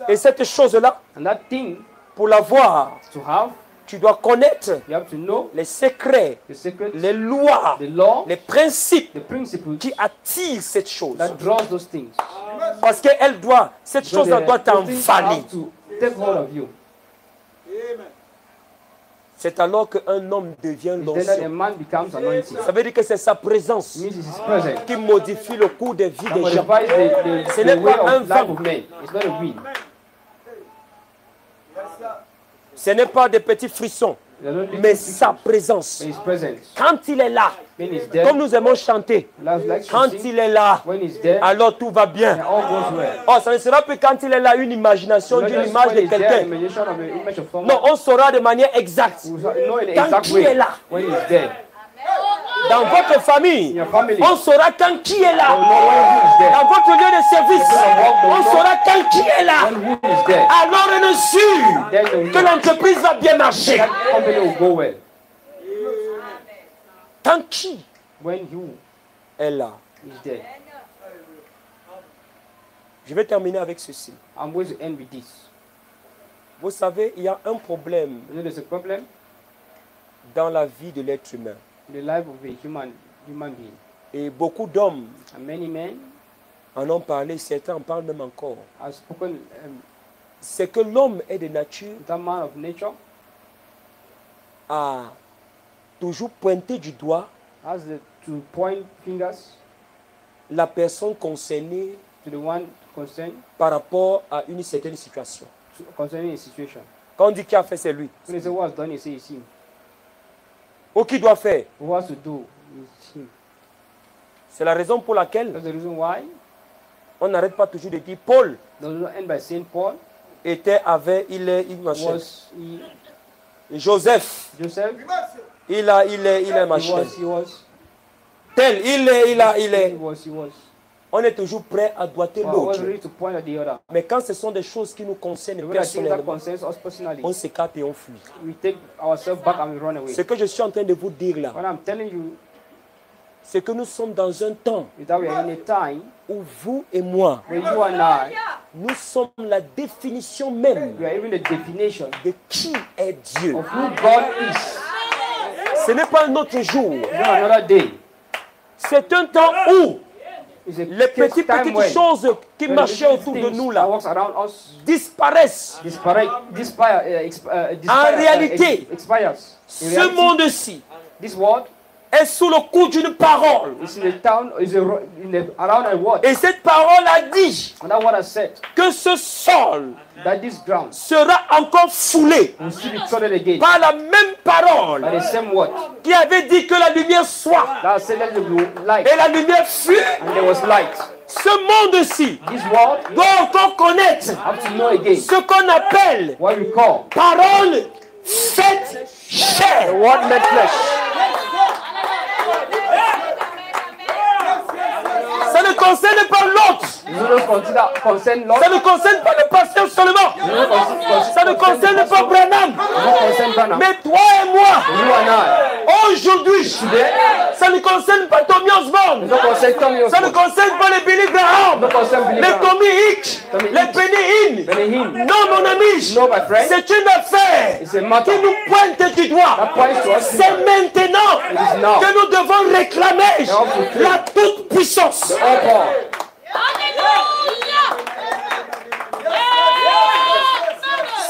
Et cette chose-là And that thing Pour l'avoir, To have, tu dois connaître you have to know les secrets, the secrets, les lois, the law, les principes the principles qui attirent cette chose. that draws those things. Parce que cette So chose-là the- doit those things t'envahir. have to take hold of you. C'est alors qu'un homme devient It's then that a l'onction. man becomes anointed. Ça veut dire que c'est sa présence It means it's his presence. qui modifie le cours des vies That des gens. modifies Ce the n'est way pas un of life vent. of men. It's not a wind. Ce n'est pas des petits frissons, They're not little mais things, sa présence. but his presence. Quand il est là, When he's there, comme nous aimons chanter, love likes to quand sing. il est là, When he's there, alors tout va and bien. all goes well. Oh, ça ne sera plus quand il est là une imagination Not d'une just image when de he's there, quelqu'un. imagination of an image of someone. Non, on saura de manière exacte. We know in the Quand exact qui est way là? when he's there. Dans votre famille, In your family, on saura quand qui est là. you know when who is there. Dans votre lieu de service, on saura quand qui est là. When who is there. Alors on est sûr Then you que know l'entreprise va bien marcher. that company will go well. Quand qui When you est là. is there. Je vais terminer avec ceci. I'm going to end with this. Vous savez, il y a un problème You know, there's a problem dans la vie de l'être humain. in the life of a human being. Et beaucoup d'hommes And many men en ont parlé, certains en parlent même encore. have spoken C'est que l'homme est de nature that man of nature à toujours pointer du doigt has to point fingers la personne concernée to the one concerned par rapport à une certaine situation. concerning a situation. Quand on dit qui a fait, c'est lui. When they say what's done, you say it's him. Ou qui doit faire. Who has to do is him. C'est la raison pour laquelle That's the reason why on n'arrête pas toujours de dire Paul does not end by saying Paul était avec, il machin. was he, Joseph, Joseph. il est machin. He was. Tel, il est. He was. On est toujours prêt à doigter I was l'autre. ready to point at the other. Mais quand ce sont des choses qui nous concernent When I think that personnellement, concerns us personally, on s'écarte et on fuit. we take ourselves back and we run away. Ce que je suis en train de vous dire là, What I'm telling you c'est que nous sommes dans un temps is that we are in a time où vous et moi, where you and I, nous sommes la définition même we are even the definition de qui est Dieu. of who God is. Ce n'est pas un autre jour. It's not another day. C'est un temps où It's a les petites when choses qui when marchaient the autour de things nous that là walks around us disparaissent. réalité, expires. In Ce reality, monde-ci this world est sous le coup d'une parole. is in the town, around a word. Et cette parole a dit And that word has said que ce sol that this ground sera encore foulé will still be trodden again par la même parole by the same word qui avait dit que la lumière soit. that said let there be light, Et la lumière fut. and there was light. Ce monde-ci This world doit encore connaître have to know again ce qu'on appelle what we call parole faite the chair. word made flesh. Ça ne concerne pas l'autre. You don't concern Lord. Ça ne concerne pas le pasteur seulement. Ça ne concerne pas Branham. concern Branham. Mais toi et moi, You and I. aujourd'hui, ça ne concerne pas Tommy Osborne. You don't concern Tommy Ça ne Osborne. concerne pas les Billy Graham. You don't concern Billy Les Graham. Tommy Hicks. Tommy Les Hicks. Benny Hinn. Benny Hinn. Non, mon ami. No, my friend. C'est une affaire It's a matter qui nous pointe du doigt. that points to us. C'est maintenant It is now. que nous devons réclamer have to pray. la toute puissance. All power.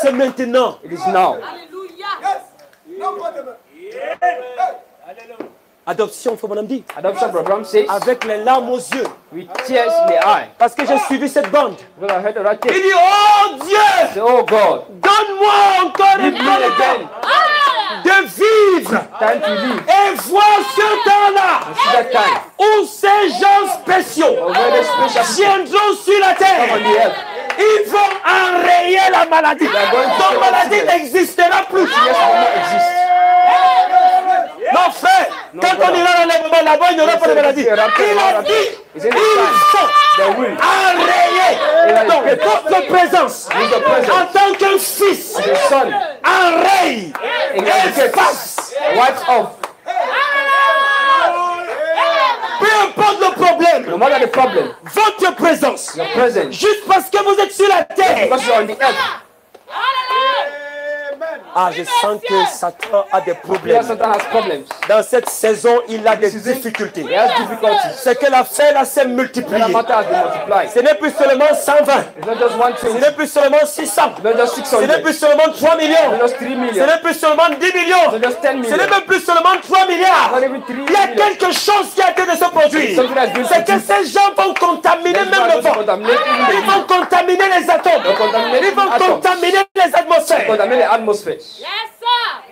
C'est maintenant. It is now. Adoption, faut mon ami. Adoption program says Avec les larmes aux yeux. with tears in the eye. Parce que j'ai suivi cette bande. Because I heard the right Il thing. dit, oh Dieu, Say, oh God, donne-moi encore give une me again de vivre time to live. et voir ce temps-là See that time. où ces gens spéciaux Where the special people viendront sur la come on terre. the earth. Ils vont enrayer la maladie. are going to Ton kill maladie us. n'existera plus. Yes, will not exist. Non, frère, quand on ira dans les moments là-bas, il n'y aura pas de maladie. Il a dit, ils sont enrayés. Donc, votre présence, en tant qu'un fils, The son enraye et efface. wipes off. Peu importe le problème, No matter the problem, votre présence, your presence, juste parce que vous êtes sur la terre, because you're on the earth, Ah, je sens que Satan a des problèmes. Yes, Satan has problems. Dans cette saison, il a des difficultés. He has difficulties. Ce que la fait là, c'est The multiplié. matter has been multiplied. Ce n'est plus seulement 120. It's not just one Ce thing. n'est plus seulement 600. It's not just Ce n'est 600. plus seulement 3 millions. It's not just 3 Ce million. n'est plus seulement 10 millions. It's not just 10 Ce million. n'est même plus seulement 3 milliards. Not even 3 Il y a million. quelque chose qui a été de se produire. Something has been C'est que ces gens vont contaminer même le vent. Ils vont contaminer les atomes. Ils vont contaminer les atmosphères. Contaminer the atmosphere. Yes, sir.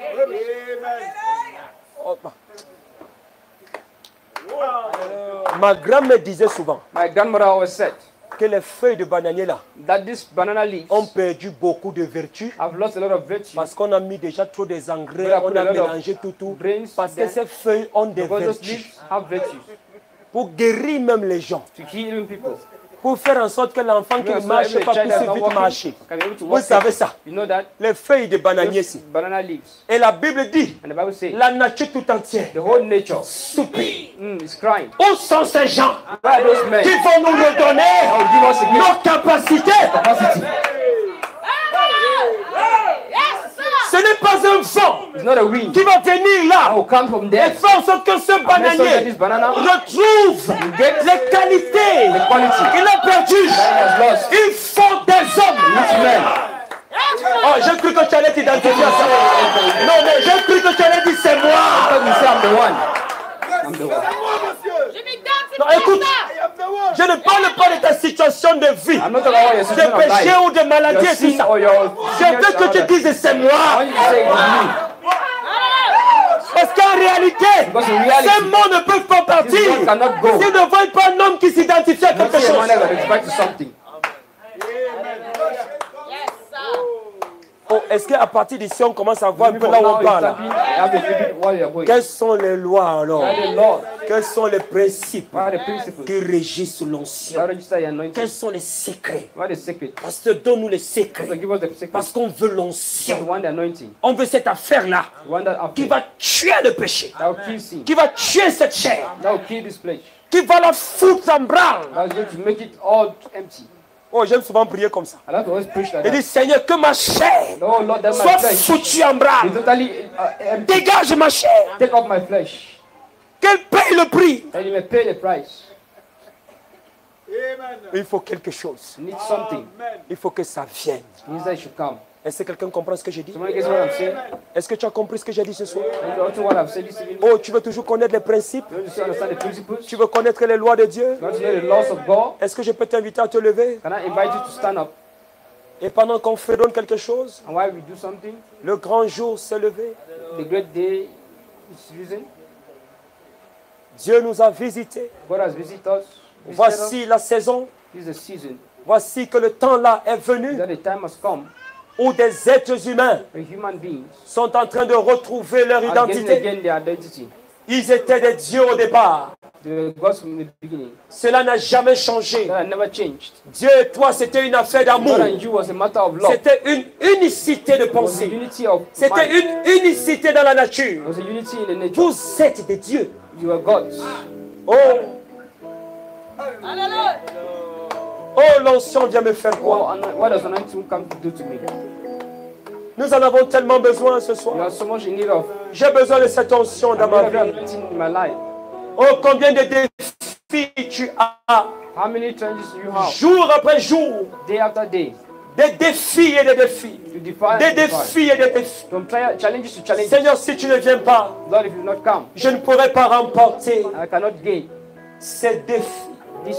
Ma grand-mère disait souvent My grandmother always said que les feuilles de bananier là that this banana leaves ont perdu beaucoup de vertus have lost a lot of virtue parce qu'on a mis déjà trop des engrais, We have on put a a lot of mélangé tout. brains Parce que there. ces feuilles ont des because those vertus leaves have virtues pour guérir même les gens, to heal even people. pour faire en sorte que l'enfant qui ne marche pas puisse vite marcher. Can be able to Vous walk. savez ça, You know that les feuilles de bananier those ici. banana leaves. Et la Bible dit, And the Bible says la nature tout entière the whole nature soupire. is crying. Où sont ces gens Where are those men? qui vont nous redonner Give us again nos capacités? capacity. Yes, sir. Ce n'est pas un vent It's not a wind. qui va venir là I will come from et there. faire en sorte que ce Let's look at bananier this banana. retrouve les qualités quality. qu'il a perdues. Has lost. Il faut des hommes. Men. Oh, j'ai cru que tu allais t'identifier à ça. Non, mais j'ai cru que tu allais dire c'est moi. You say I'm the one. I'm the one. Je m'identifie Non, à écoute, ça. je ne parle pas de ta situation de vie, I'm not talking about your de situation of péché life. ou de maladie Your et tout sin ça. or your Je veux que tu dises c'est I moi. want you to say it's me. Parce qu'en réalité, Because in reality, ces mots ne peuvent pas partir this one cannot go. s'ils ne voient pas un homme qui s'identifie à Not quelque see a chose. man that expect to something. Yes, sir. Oh, est-ce qu'à partir d'ici, on commence à voir un peu People là où now on is parle? tapping, I have a little bit while you're going. Quelles sont les lois alors? What are the laws? Quels sont les principes What are the principles? qui régissent How l'onction? register your anointing? Quels sont les secrets? What are the secrets? Pasteur, donne-nous les So secrets. give us the secrets. Parce qu'on veut We l'onction. want the anointing. On veut cette affaire-là We want that qui after. va tuer le péché, That will kill sin. qui va tuer cette chair, That will kill this flesh. qui va la foutre en branle. That is going to make it all empty. Oh, j'aime souvent prier comme ça. I like to always preach like Et that. dit, Seigneur, que ma chair Oh Lord, that my soit flesh foutue en is branle. totally empty. Dégage ma chair. Take off my flesh. Qu'elle paye le prix. And you may pay the price. Il faut quelque chose. You need something. Il faut que ça vienne. It means that it should come. Est-ce que quelqu'un comprend ce que j'ai dit? Someone gets what I'm saying? Est-ce que tu as compris ce que j'ai dit ce soir? You know what I've said this evening? Oh, tu veux toujours connaître les principes? You want to understand the principles? Tu veux connaître les lois de Dieu? You want to know the laws of God? Est-ce que je peux t'inviter à te lever? Can I invite you to stand up? Et pendant qu'on fredonne quelque chose, And while we do something, le grand jour s'est levé. the great day is risen. Dieu nous a visités. God has visited us. Voici la saison. This is the season. Voici que le temps là est venu That the time has come où des êtres humains when human beings sont en train de retrouver leur are getting identité. again their identity. Ils étaient des dieux au départ. They were gods from the beginning. Cela n'a jamais changé. That had never changed. Dieu et toi, c'était une affaire d'amour. God and you was a matter of love. C'était une unicité de It was a pensée. unity of C'était mind. une unicité dans la It nature. was a unity in the nature. Vous êtes des dieux. You are gods. Oh, Hallelujah. oh, l'onction vient me faire quoi? What does anointing come to do to me? Nous en avons tellement besoin ce You soir. are so much in need of. J'ai besoin de cette onction dans ma I vie. anointing in my life. Oh, combien de défis tu as, How many challenges do you have? jour après jour. Day after day. Des défis et des défis. To defy. Des défis et des défis. From challenges to challenges. Seigneur, si tu ne viens pas, Lord, if you do not come, je ne pourrai pas remporter I cannot gain ces défis. this.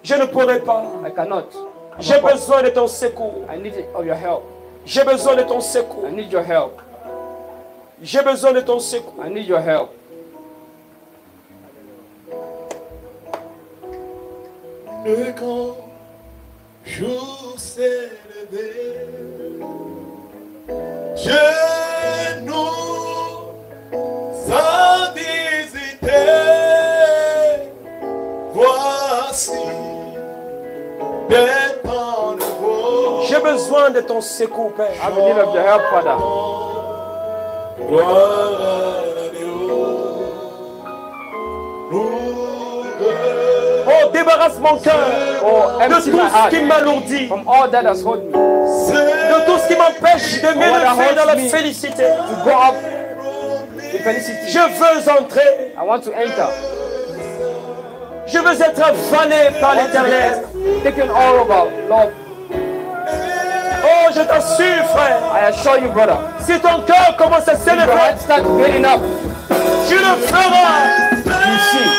Je ne pourrai pas. I cannot. J'ai besoin de ton secours. I need of your help. J'ai besoin de ton secours. I need your help. J'ai besoin de ton secours. I need your help. Le grand jour s'est levé. Dieu nous a visités. Voici des temps nouveaux. J'ai besoin de ton secours, Père. I have need of your help, Father. Gloire à Dieu. Oh, débarrasse mon cœur Oh, de empty tout my ce qui heart m'alourdit, from all that has hold me. de de tout ce qui m'empêche de m'élever dans la félicité. To go up in felicity. Je veux entrer. I want to enter. Je veux être vanné par l'Éternel. Taken all over, Lord. Oh, je t'assure, frère. I assure you, brother. Si ton cœur commence à Your s'élever, heart start getting up. tu le feras. You see.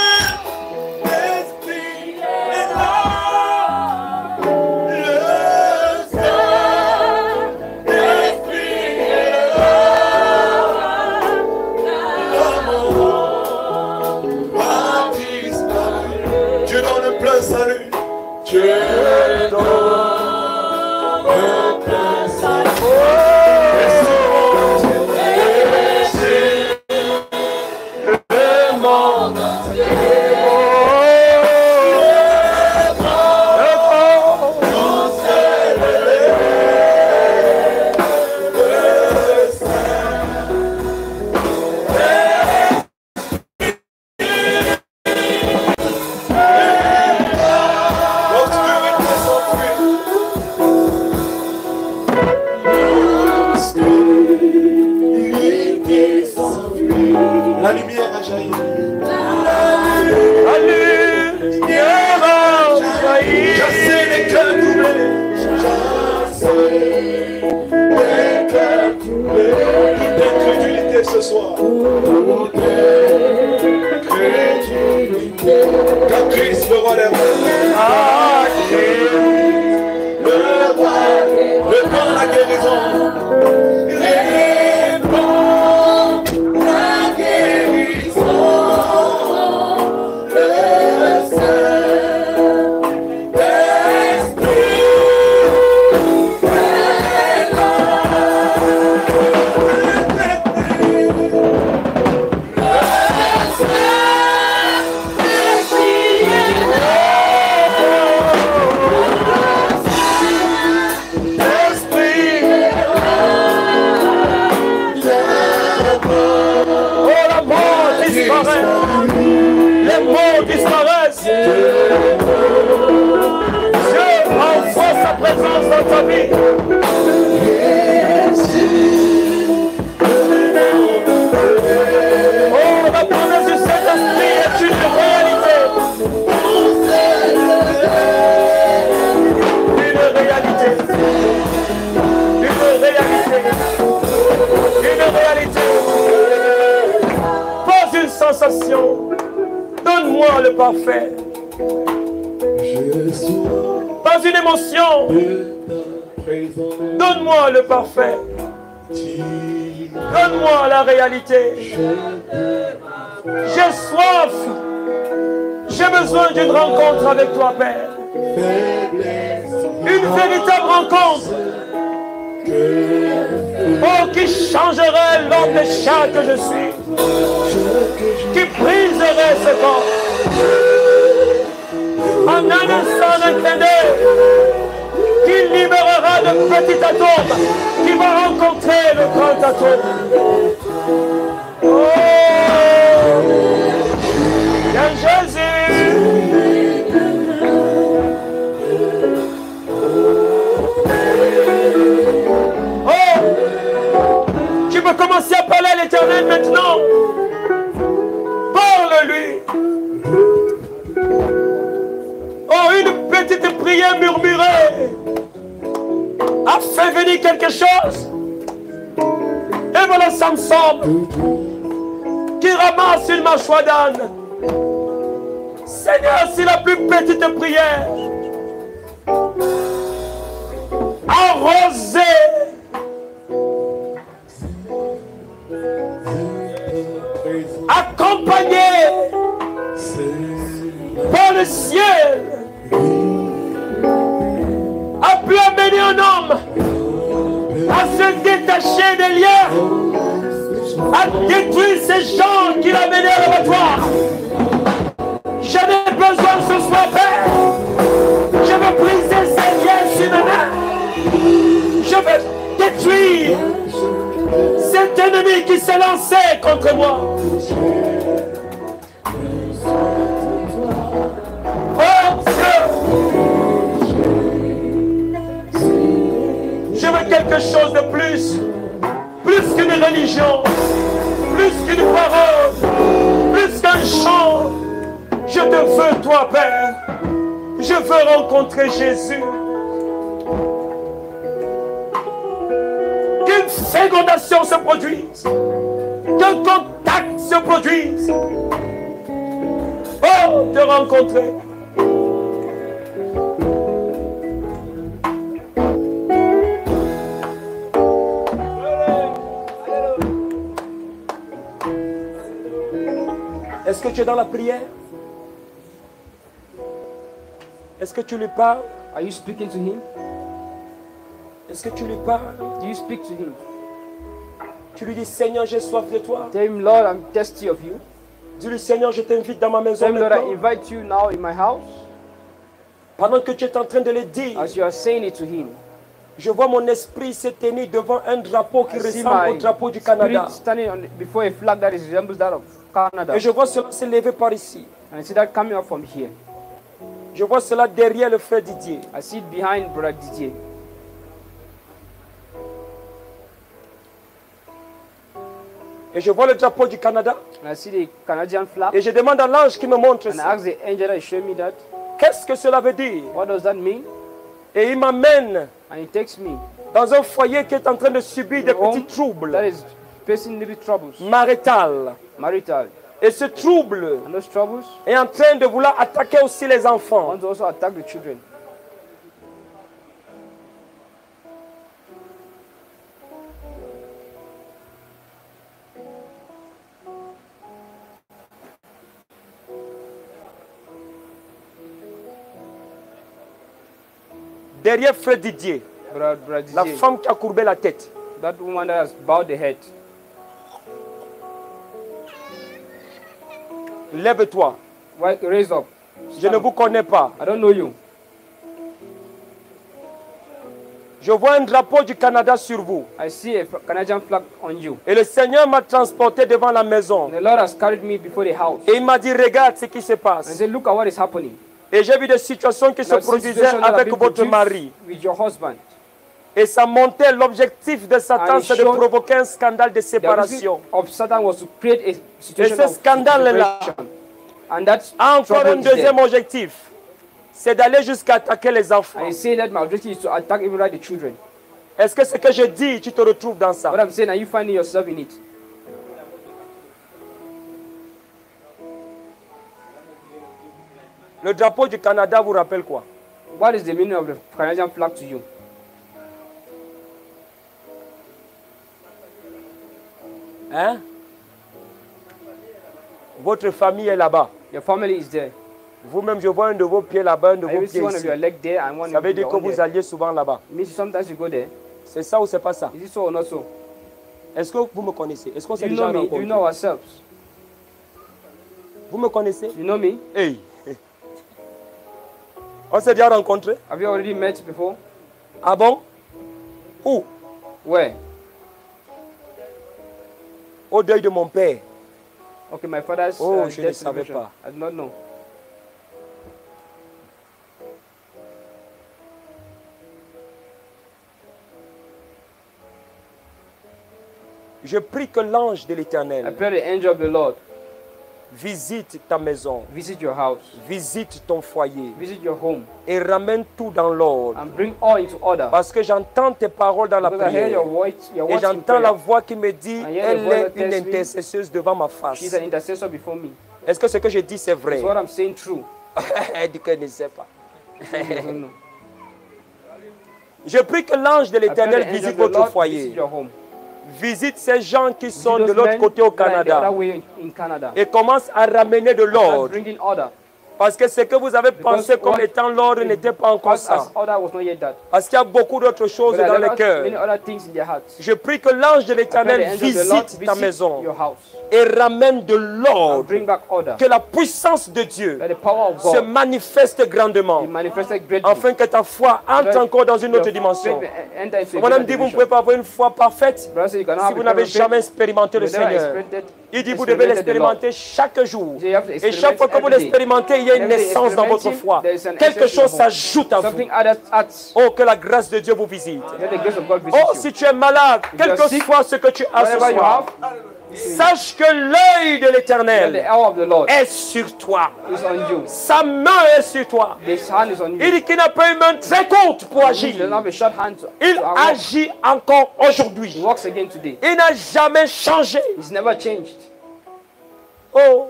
Dieu donne le plein salut. Dieu donne le plein salut. Le monde la lumière a jailli. La lumière a jailli. Chasser les cœurs doublés. Chasser les cœurs doublés. D'incrédulité ce soir. Incrédulité. Quand Christ le roi des rois. Le roi, le temps de la guérison. Les mots disparaissent. Dieu envoie sa présence dans ta vie. Oh, la promesse du Saint-Esprit est une réalité. Une réalité. Une réalité. Une réalité. Pas une sensation. Donne-moi le parfait. Pas une émotion. Donne-moi le parfait. Donne-moi la réalité. J'ai soif. J'ai besoin d'une rencontre avec toi, Père. Une véritable rencontre. Oh, qui changerait l'homme de chat que je suis. Qui briserait ce corps. En un instant d'un clin d'œil, qui libérera le petit atome, qui va rencontrer le grand atome. Oh, bien Jésus. Oh, tu peux commencer à parler à l'Éternel maintenant. Parle-lui. Oh, une petite prière murmurée a fait venir quelque chose. Et voilà Samson qui ramasse une mâchoire d'âne. Seigneur, c'est la plus petite prière. Arrosée accompagné par le ciel, a pu amener un homme à se détacher des liens, à détruire ces gens qu'il a menés à l'abattoir. J'en ai besoin ce soir, Père. Je veux briser ces liens sur mes mains. Je veux détruire cet ennemi qui s'est lancé contre moi. Oh Dieu, je veux quelque chose de plus qu'une religion, plus qu'une parole, plus qu'un chant. Je te veux, toi, Père. Je veux rencontrer Jésus. Qu'une fécondation se produise, qu'un contact se produise. Oh, te rencontrer. Est-ce que tu es dans la prière? Est-ce que tu lui parles? Are you speaking to him? Est-ce que tu lui parles? Do you speak to him? Tu lui dis, Seigneur, j'ai soif de toi. Tell him, Lord, I'm thirsty of you. Dis-lui, Seigneur, je t'invite dans ma maison Tell him, Lord, I maintenant. invite you now in my house. Pendant que tu es en train de le dire, As you are saying it to him, je vois mon esprit s'éteindre devant un drapeau qui I see ressemble au my drapeau du Canada. spirit standing before a flag that resembles that of Canada. Et je vois cela s'élever par ici. And I see that coming up from here. Je vois cela derrière le frère Didier. I see it behind Brother Didier. Et je vois le drapeau du Canada. And I see the Canadian flag. Et je demande à l'ange qui me montre And I ça. ask the angel that showed me that. Qu'est-ce que cela veut dire? What does that mean? Et il m'amène And he takes me dans un foyer qui est en train de subir des petits troubles that is facing little troubles, maritales. marital. Et ce trouble And those troubles est en train de vouloir attaquer aussi les enfants. want to also attack the children. Derrière frère Didier, Brother la Didier, femme qui a courbé la tête. that woman that has bowed the head. Lève-toi. Raise up. Je ne vous connais pas. I don't know you. Je vois un drapeau du Canada sur vous. I see a Canadian flag on you. Et le Seigneur m'a transporté devant la maison. And the Lord has carried me before the house. Et il m'a dit, regarde ce qui se And I passe. said, look at what is happening. Et j'ai vu des situations qui se Now, this produisaient situation that avec have been votre produced mari. with your husband. Et ça montait, l'objectif de Satan, And it c'est de showed- provoquer un scandale de The séparation. objective of Satan was to create a situation ce of scandale-là separation. And that's Encore trouble un is there. deuxième objectif, c'est d'aller jusqu'à attaquer les enfants. And he said that my objective is to attack even right the children. Est-ce que ce que je dis, tu te retrouves dans ça? What I'm saying, are you finding yourself in it? Le drapeau du Canada vous rappelle quoi? What is the meaning of the Canadian flag to you? Hein? Votre famille est là-bas. Your family is there. Vous-même, je vois un de vos pieds là-bas, un de I vos even see pieds one of ici. your legs there and one Ça of veut dire your que own vous there. alliez souvent là-bas. It means sometimes you go there. C'est ça ou c'est pas ça? Is it so or not so? Est-ce que vous me connaissez? Est-ce qu'on Do s'est you déjà know me? Do you rencontrés? know ourselves? Vous me connaissez? You know me? Hey. On s'est déjà rencontrés? Have you already met before? Ah bon? Où? Where? Au deuil de mon père. Okay, my father's Oh, je ne death savais celebration. pas. I do not know. Je prie que l'ange de I l'Éternel pray the angel of the Lord visite ta maison, visit your house, visite ton foyer visit your home, et ramène tout dans l'ordre. and bring all into order. Parce que j'entends tes paroles dans la Because I hear prière. your voice, your Et words in j'entends la prayer. voix qui me dit, I hear the elle voice est that une tells me intercesseuse devant ma face. She's an intercessor before me. Est-ce que ce que je dis c'est vrai? Is what I'm saying true? Elle dit qu'elle ne sait pas. I don't know. Je prie que l'ange de I pray l'Éternel the angel visite of the votre Lord foyer. visit your home. Visite ces gens qui Visit sont de those l'autre men côté au that are the Canada. other way in Canada. Et commence à ramener de Start l'ordre. bringing order. Parce que ce que vous avez pensé comme what- étant l'ordre n'était pas encore Because as ça. order was not yet that. Parce qu'il y a beaucoup d'autres choses But dans there le are many cœur. other things in their hearts. Je prie que l'ange de I pray the l'Éternel angel of the Lord visite ta visit maison your house et ramène de and l'ordre. bring back order. Que la puissance de Dieu That the power of se God manifeste grandement be manifested greatly. afin que ta foi entre encore dans une autre dimension. Enter into a Mon greater dit, vous ne dimension. pouvez pas avoir une foi parfaite Brother, you cannot si have vous a n'avez perfect faith. jamais expérimenté le You never Seigneur. expected Il dit, vous devez l'expérimenter chaque jour. Et chaque fois que vous l'expérimentez, il y a une naissance dans votre foi. Quelque chose s'ajoute à vous. Oh, que la grâce de Dieu vous visite. Oh, si tu es malade, quel que soit ce que tu as ce soir, sache que l'œil de l'Éternel est sur toi. Sa main est sur toi. Il dit qu'il n'a pas une main très courte pour agir. Il agit encore aujourd'hui. Il n'a jamais changé. Oh,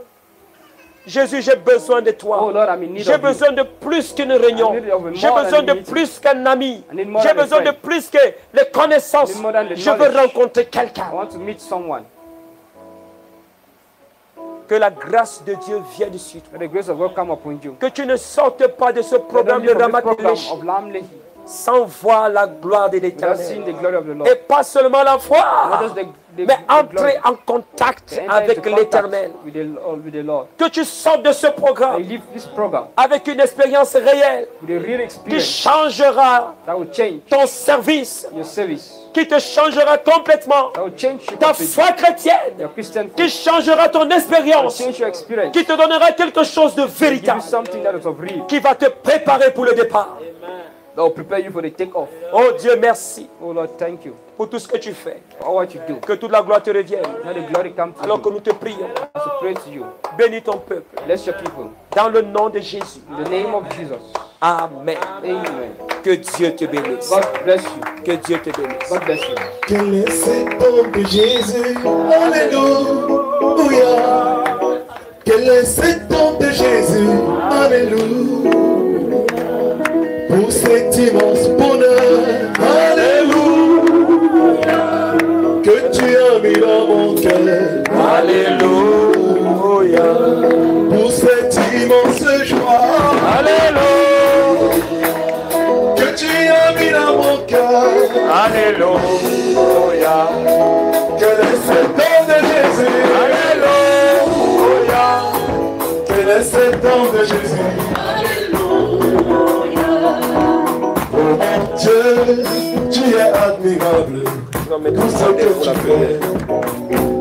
Jésus, j'ai besoin de toi. J'ai besoin de plus qu'une réunion. J'ai besoin de plus qu'un ami. J'ai besoin de plus que les connaissances. Je veux rencontrer quelqu'un. Que la grâce de Dieu vienne sur toi. Que tu ne sortes pas de ce programme de Ramat-Léhi sans voir la gloire de l'Éternel. Et pas seulement la foi, mais entrer en contact avec l'Éternel. Que tu sortes de ce programme avec une expérience réelle qui changera ton service, qui te changera complètement, ta foi chrétienne, qui changera ton expérience, qui te donnera quelque chose de véritable, qui va te préparer pour le départ. That will prepare you for the take-off. Oh Dieu, merci. Oh Lord, thank you pour tout ce que tu fais. For all what you do. Que toute la gloire te revienne. Let the glory come to alors you. que nous te prions. As we pray to you. Bénis ton peuple. Bless your people. Dans le nom de Jésus. In the name of Jesus. Amen. Amen. Que Dieu te bénisse. God bless you. Que Dieu te bénisse. God bless you. Quel est cet homme de Jésus? Alléluia. Quel est cet homme de Jésus? Alléluia. Pour cet immense bonheur, alléluia, que tu as mis dans mon cœur, alléluia, pour cette immense joie, alléluia, que tu as mis dans mon cœur, alléluia, quel est cet homme de Jésus, alléluia, quel est cet homme de Jésus, Dieu, tu es admirable, tout ce que tu fais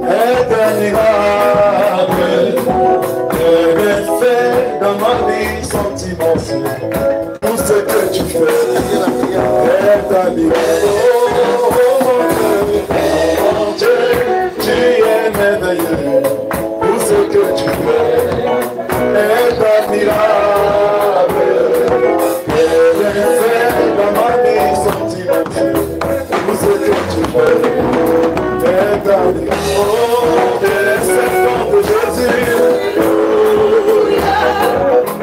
est admirable. Tes méfaits dans ma vie sont immenses, tout ce que tu fais est admirable. Oh mon Dieu, tu es merveilleux, tout ce que tu fais est admirable. Oh, quel est cet homme de Jésus?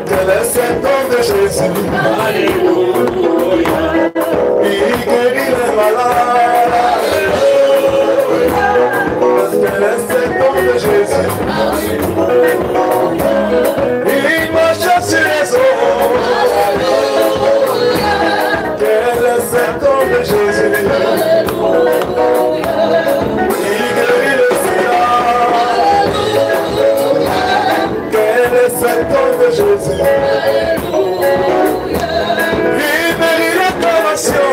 Quel est cet homme de Jésus? Alléluia. Il guérit les malades. Quel est cet homme de Jésus? Il marche sur les eaux. Quel est cet homme de Jésus? Cet homme de Jésus, il mérite l'acclamation.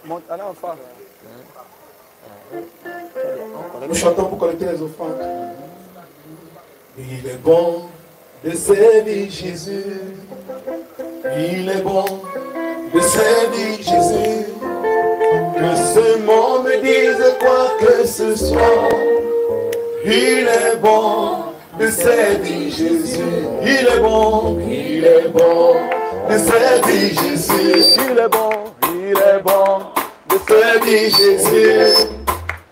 Monte en enfant. Nous chantons pour collecter les offrandes. Il est bon de servir Jésus. Il est bon de servir Jésus. Que ce monde me dise quoi que ce soit. Il est bon de servir Jésus. Il est bon de servir Jésus. Il est bon de servir Jésus.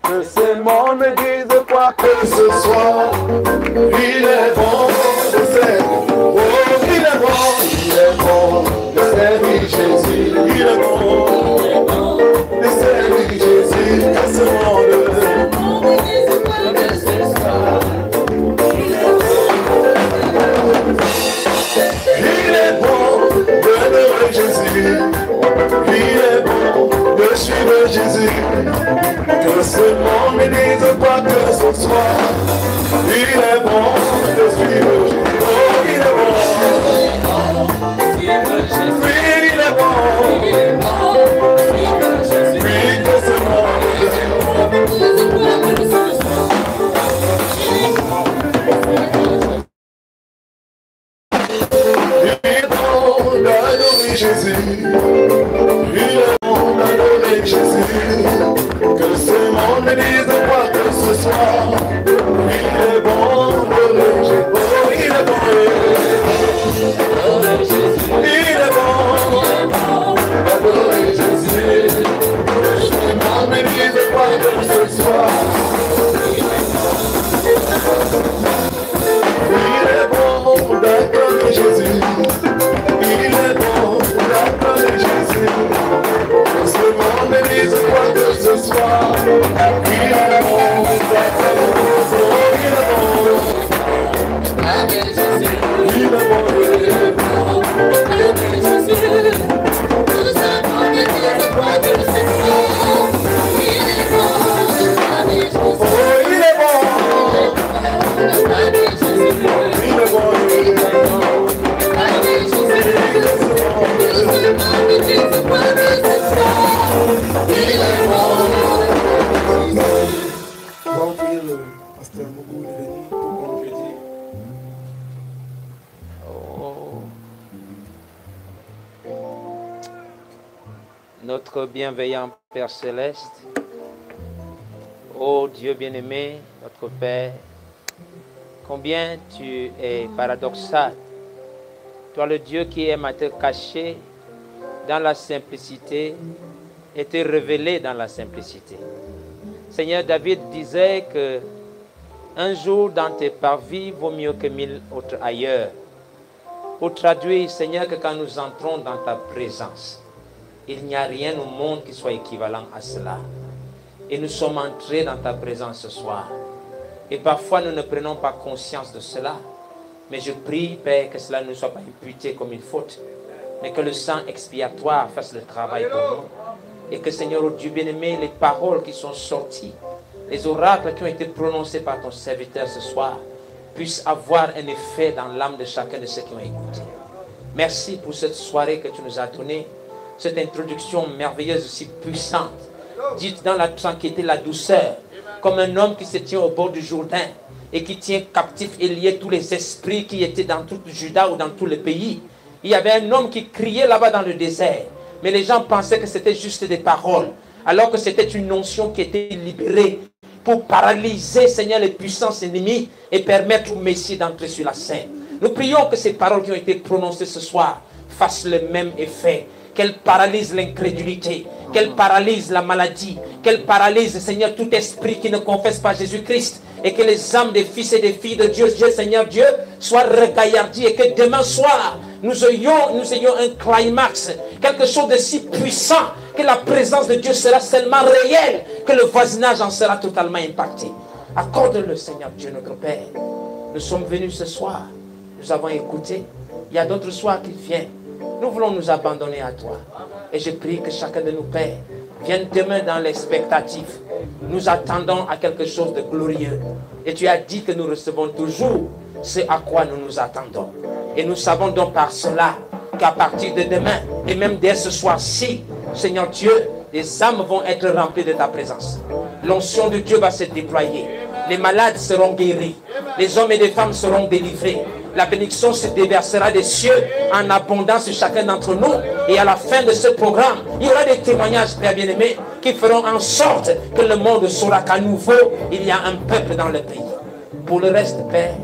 Que ce monde me dise quoi que ce soit. Il est bon de servir. Oh, il est bon de servir Jésus. Il est bon de servir Jésus. Que ce monde me dise quoi que ce soit. Il est bon de Jésus. Il est bon de suivre Jésus. Que ce monde me dise quoi que ce soit. Il est bon de suivre Jésus. Oh, il est bon. Oui, il est bon. Oui, que ce monde me dise quoi que ce soit. Il est bon d'adorer Jésus. Il est bon d'adorer Jésus. Que ce monde me dise quoi que ce soit. Il est bon d'adorer Jésus. Oh, il est bon. Il est bon d'adorer Jésus. Que ce monde me dise quoi que ce soit. Il est bon d'adorer Jésus. Il est bon d'adorer Jésus. Que ce monde me dise quoi que ce soit. Il est bon d'adorer Jésus. Il est bon. Notre bienveillant Père Céleste, ô Dieu bien-aimé, notre Père, combien tu es paradoxal. Toi, le Dieu qui aime à te cacher dans la simplicité et te révéler dans la simplicité. Seigneur, David disait que un jour dans tes parvis vaut mieux que 1000 autres ailleurs. Pour traduire, Seigneur, que quand nous entrons dans ta présence, il n'y a rien au monde qui soit équivalent à cela. Et nous sommes entrés dans ta présence ce soir. Et parfois, nous ne prenons pas conscience de cela. Mais je prie, Père, que cela ne soit pas imputé comme une faute. Mais que le sang expiatoire fasse le travail pour nous. Et que, Seigneur, oh Dieu bien-aimé, les paroles qui sont sorties, les oracles qui ont été prononcés par ton serviteur ce soir, puissent avoir un effet dans l'âme de chacun de ceux qui ont écouté. Merci pour cette soirée que tu nous as donnée. Cette introduction merveilleuse, aussi puissante, dite dans la tranquillité, la douceur, comme un homme qui se tient au bord du Jourdain et qui tient captif et lié tous les esprits qui étaient dans tout Juda ou dans tout le pays. Il y avait un homme qui criait là-bas dans le désert, mais les gens pensaient que c'était juste des paroles, alors que c'était une notion qui était libérée pour paralyser, Seigneur, les puissances ennemies et permettre au Messie d'entrer sur la scène. Nous prions que ces paroles qui ont été prononcées ce soir fassent le même effet. Qu'elle paralyse l'incrédulité, qu'elle paralyse la maladie, qu'elle paralyse, Seigneur, tout esprit qui ne confesse pas Jésus-Christ, et que les âmes des fils et des filles de Dieu, Seigneur Dieu, soient regaillardies, et que demain soir, nous ayons un climax, quelque chose de si puissant, que la présence de Dieu sera tellement réelle, que le voisinage en sera totalement impacté. Accorde-le, Seigneur Dieu, notre Père. Nous sommes venus ce soir, nous avons écouté, il y a d'autres soirs qui viennent. Nous voulons nous abandonner à toi. Et je prie que chacun de nous, Père, vienne demain dans l'expectative. Nous attendons à quelque chose de glorieux. Et tu as dit que nous recevons toujours ce à quoi nous nous attendons. Et nous savons donc par cela qu'à partir de demain, et même dès ce soir-ci, Seigneur Dieu, Les âmes vont être remplies de ta présence. L'onction de Dieu va se déployer. Les malades seront guéris. Les hommes et les femmes seront délivrés. La bénédiction se déversera des cieux en abondance sur chacun d'entre nous. Et à la fin de ce programme, il y aura des témoignages, Père bien-aimé, qui feront en sorte que le monde saura qu'à nouveau, il y a un peuple dans le pays. Pour le reste, Père,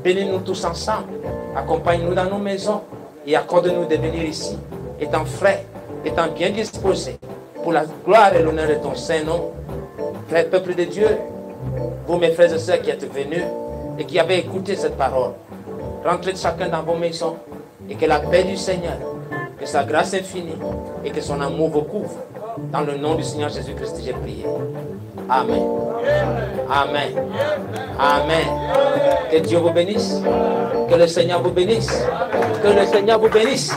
bénis-nous tous ensemble. Accompagne-nous dans nos maisons et accorde-nous de venir ici, étant frais, étant bien disposés, pour la gloire et l'honneur de ton Saint-Nom. Frères, peuple de Dieu, vous, mes frères et sœurs qui êtes venus et qui avez écouté cette parole, rentrez chacun dans vos maisons et que la paix du Seigneur, que sa grâce infinie et que son amour vous couvre. Dans le nom du Seigneur Jésus-Christ, j'ai prié. Amen. Amen. Amen. Que Dieu vous bénisse. Que le Seigneur vous bénisse. Que le Seigneur vous bénisse.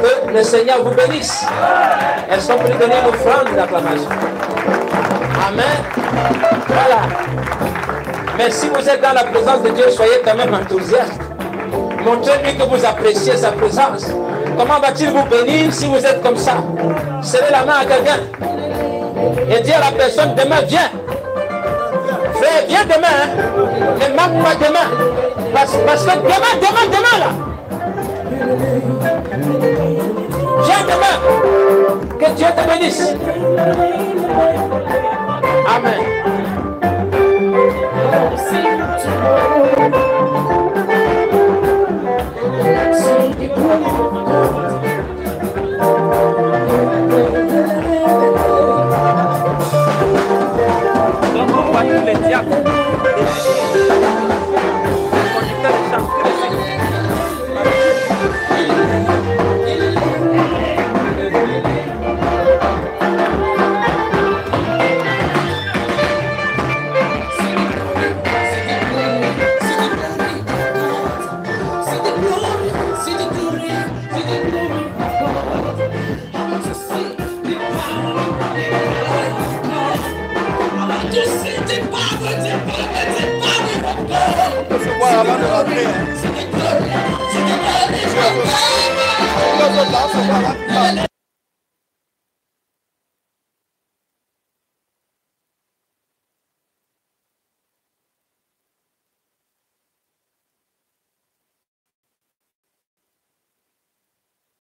Que le Seigneur vous bénisse. Elles sont pour donner l'offrande d'acclamation. Amen. Voilà. Mais si vous êtes dans la présence de Dieu, soyez quand même enthousiaste. Montrez-lui que vous appréciez sa présence. Comment va-t-il vous bénir si vous êtes comme ça? Serrez la main à quelqu'un et dire à la personne, demain, viens. Frère, viens demain. Hein. Ne manque pas demain. Parce que demain là. Viens demain. Que Dieu te bénisse. Amen. Les diacres, les conducteurs de chant, Avant de rentrer, hein.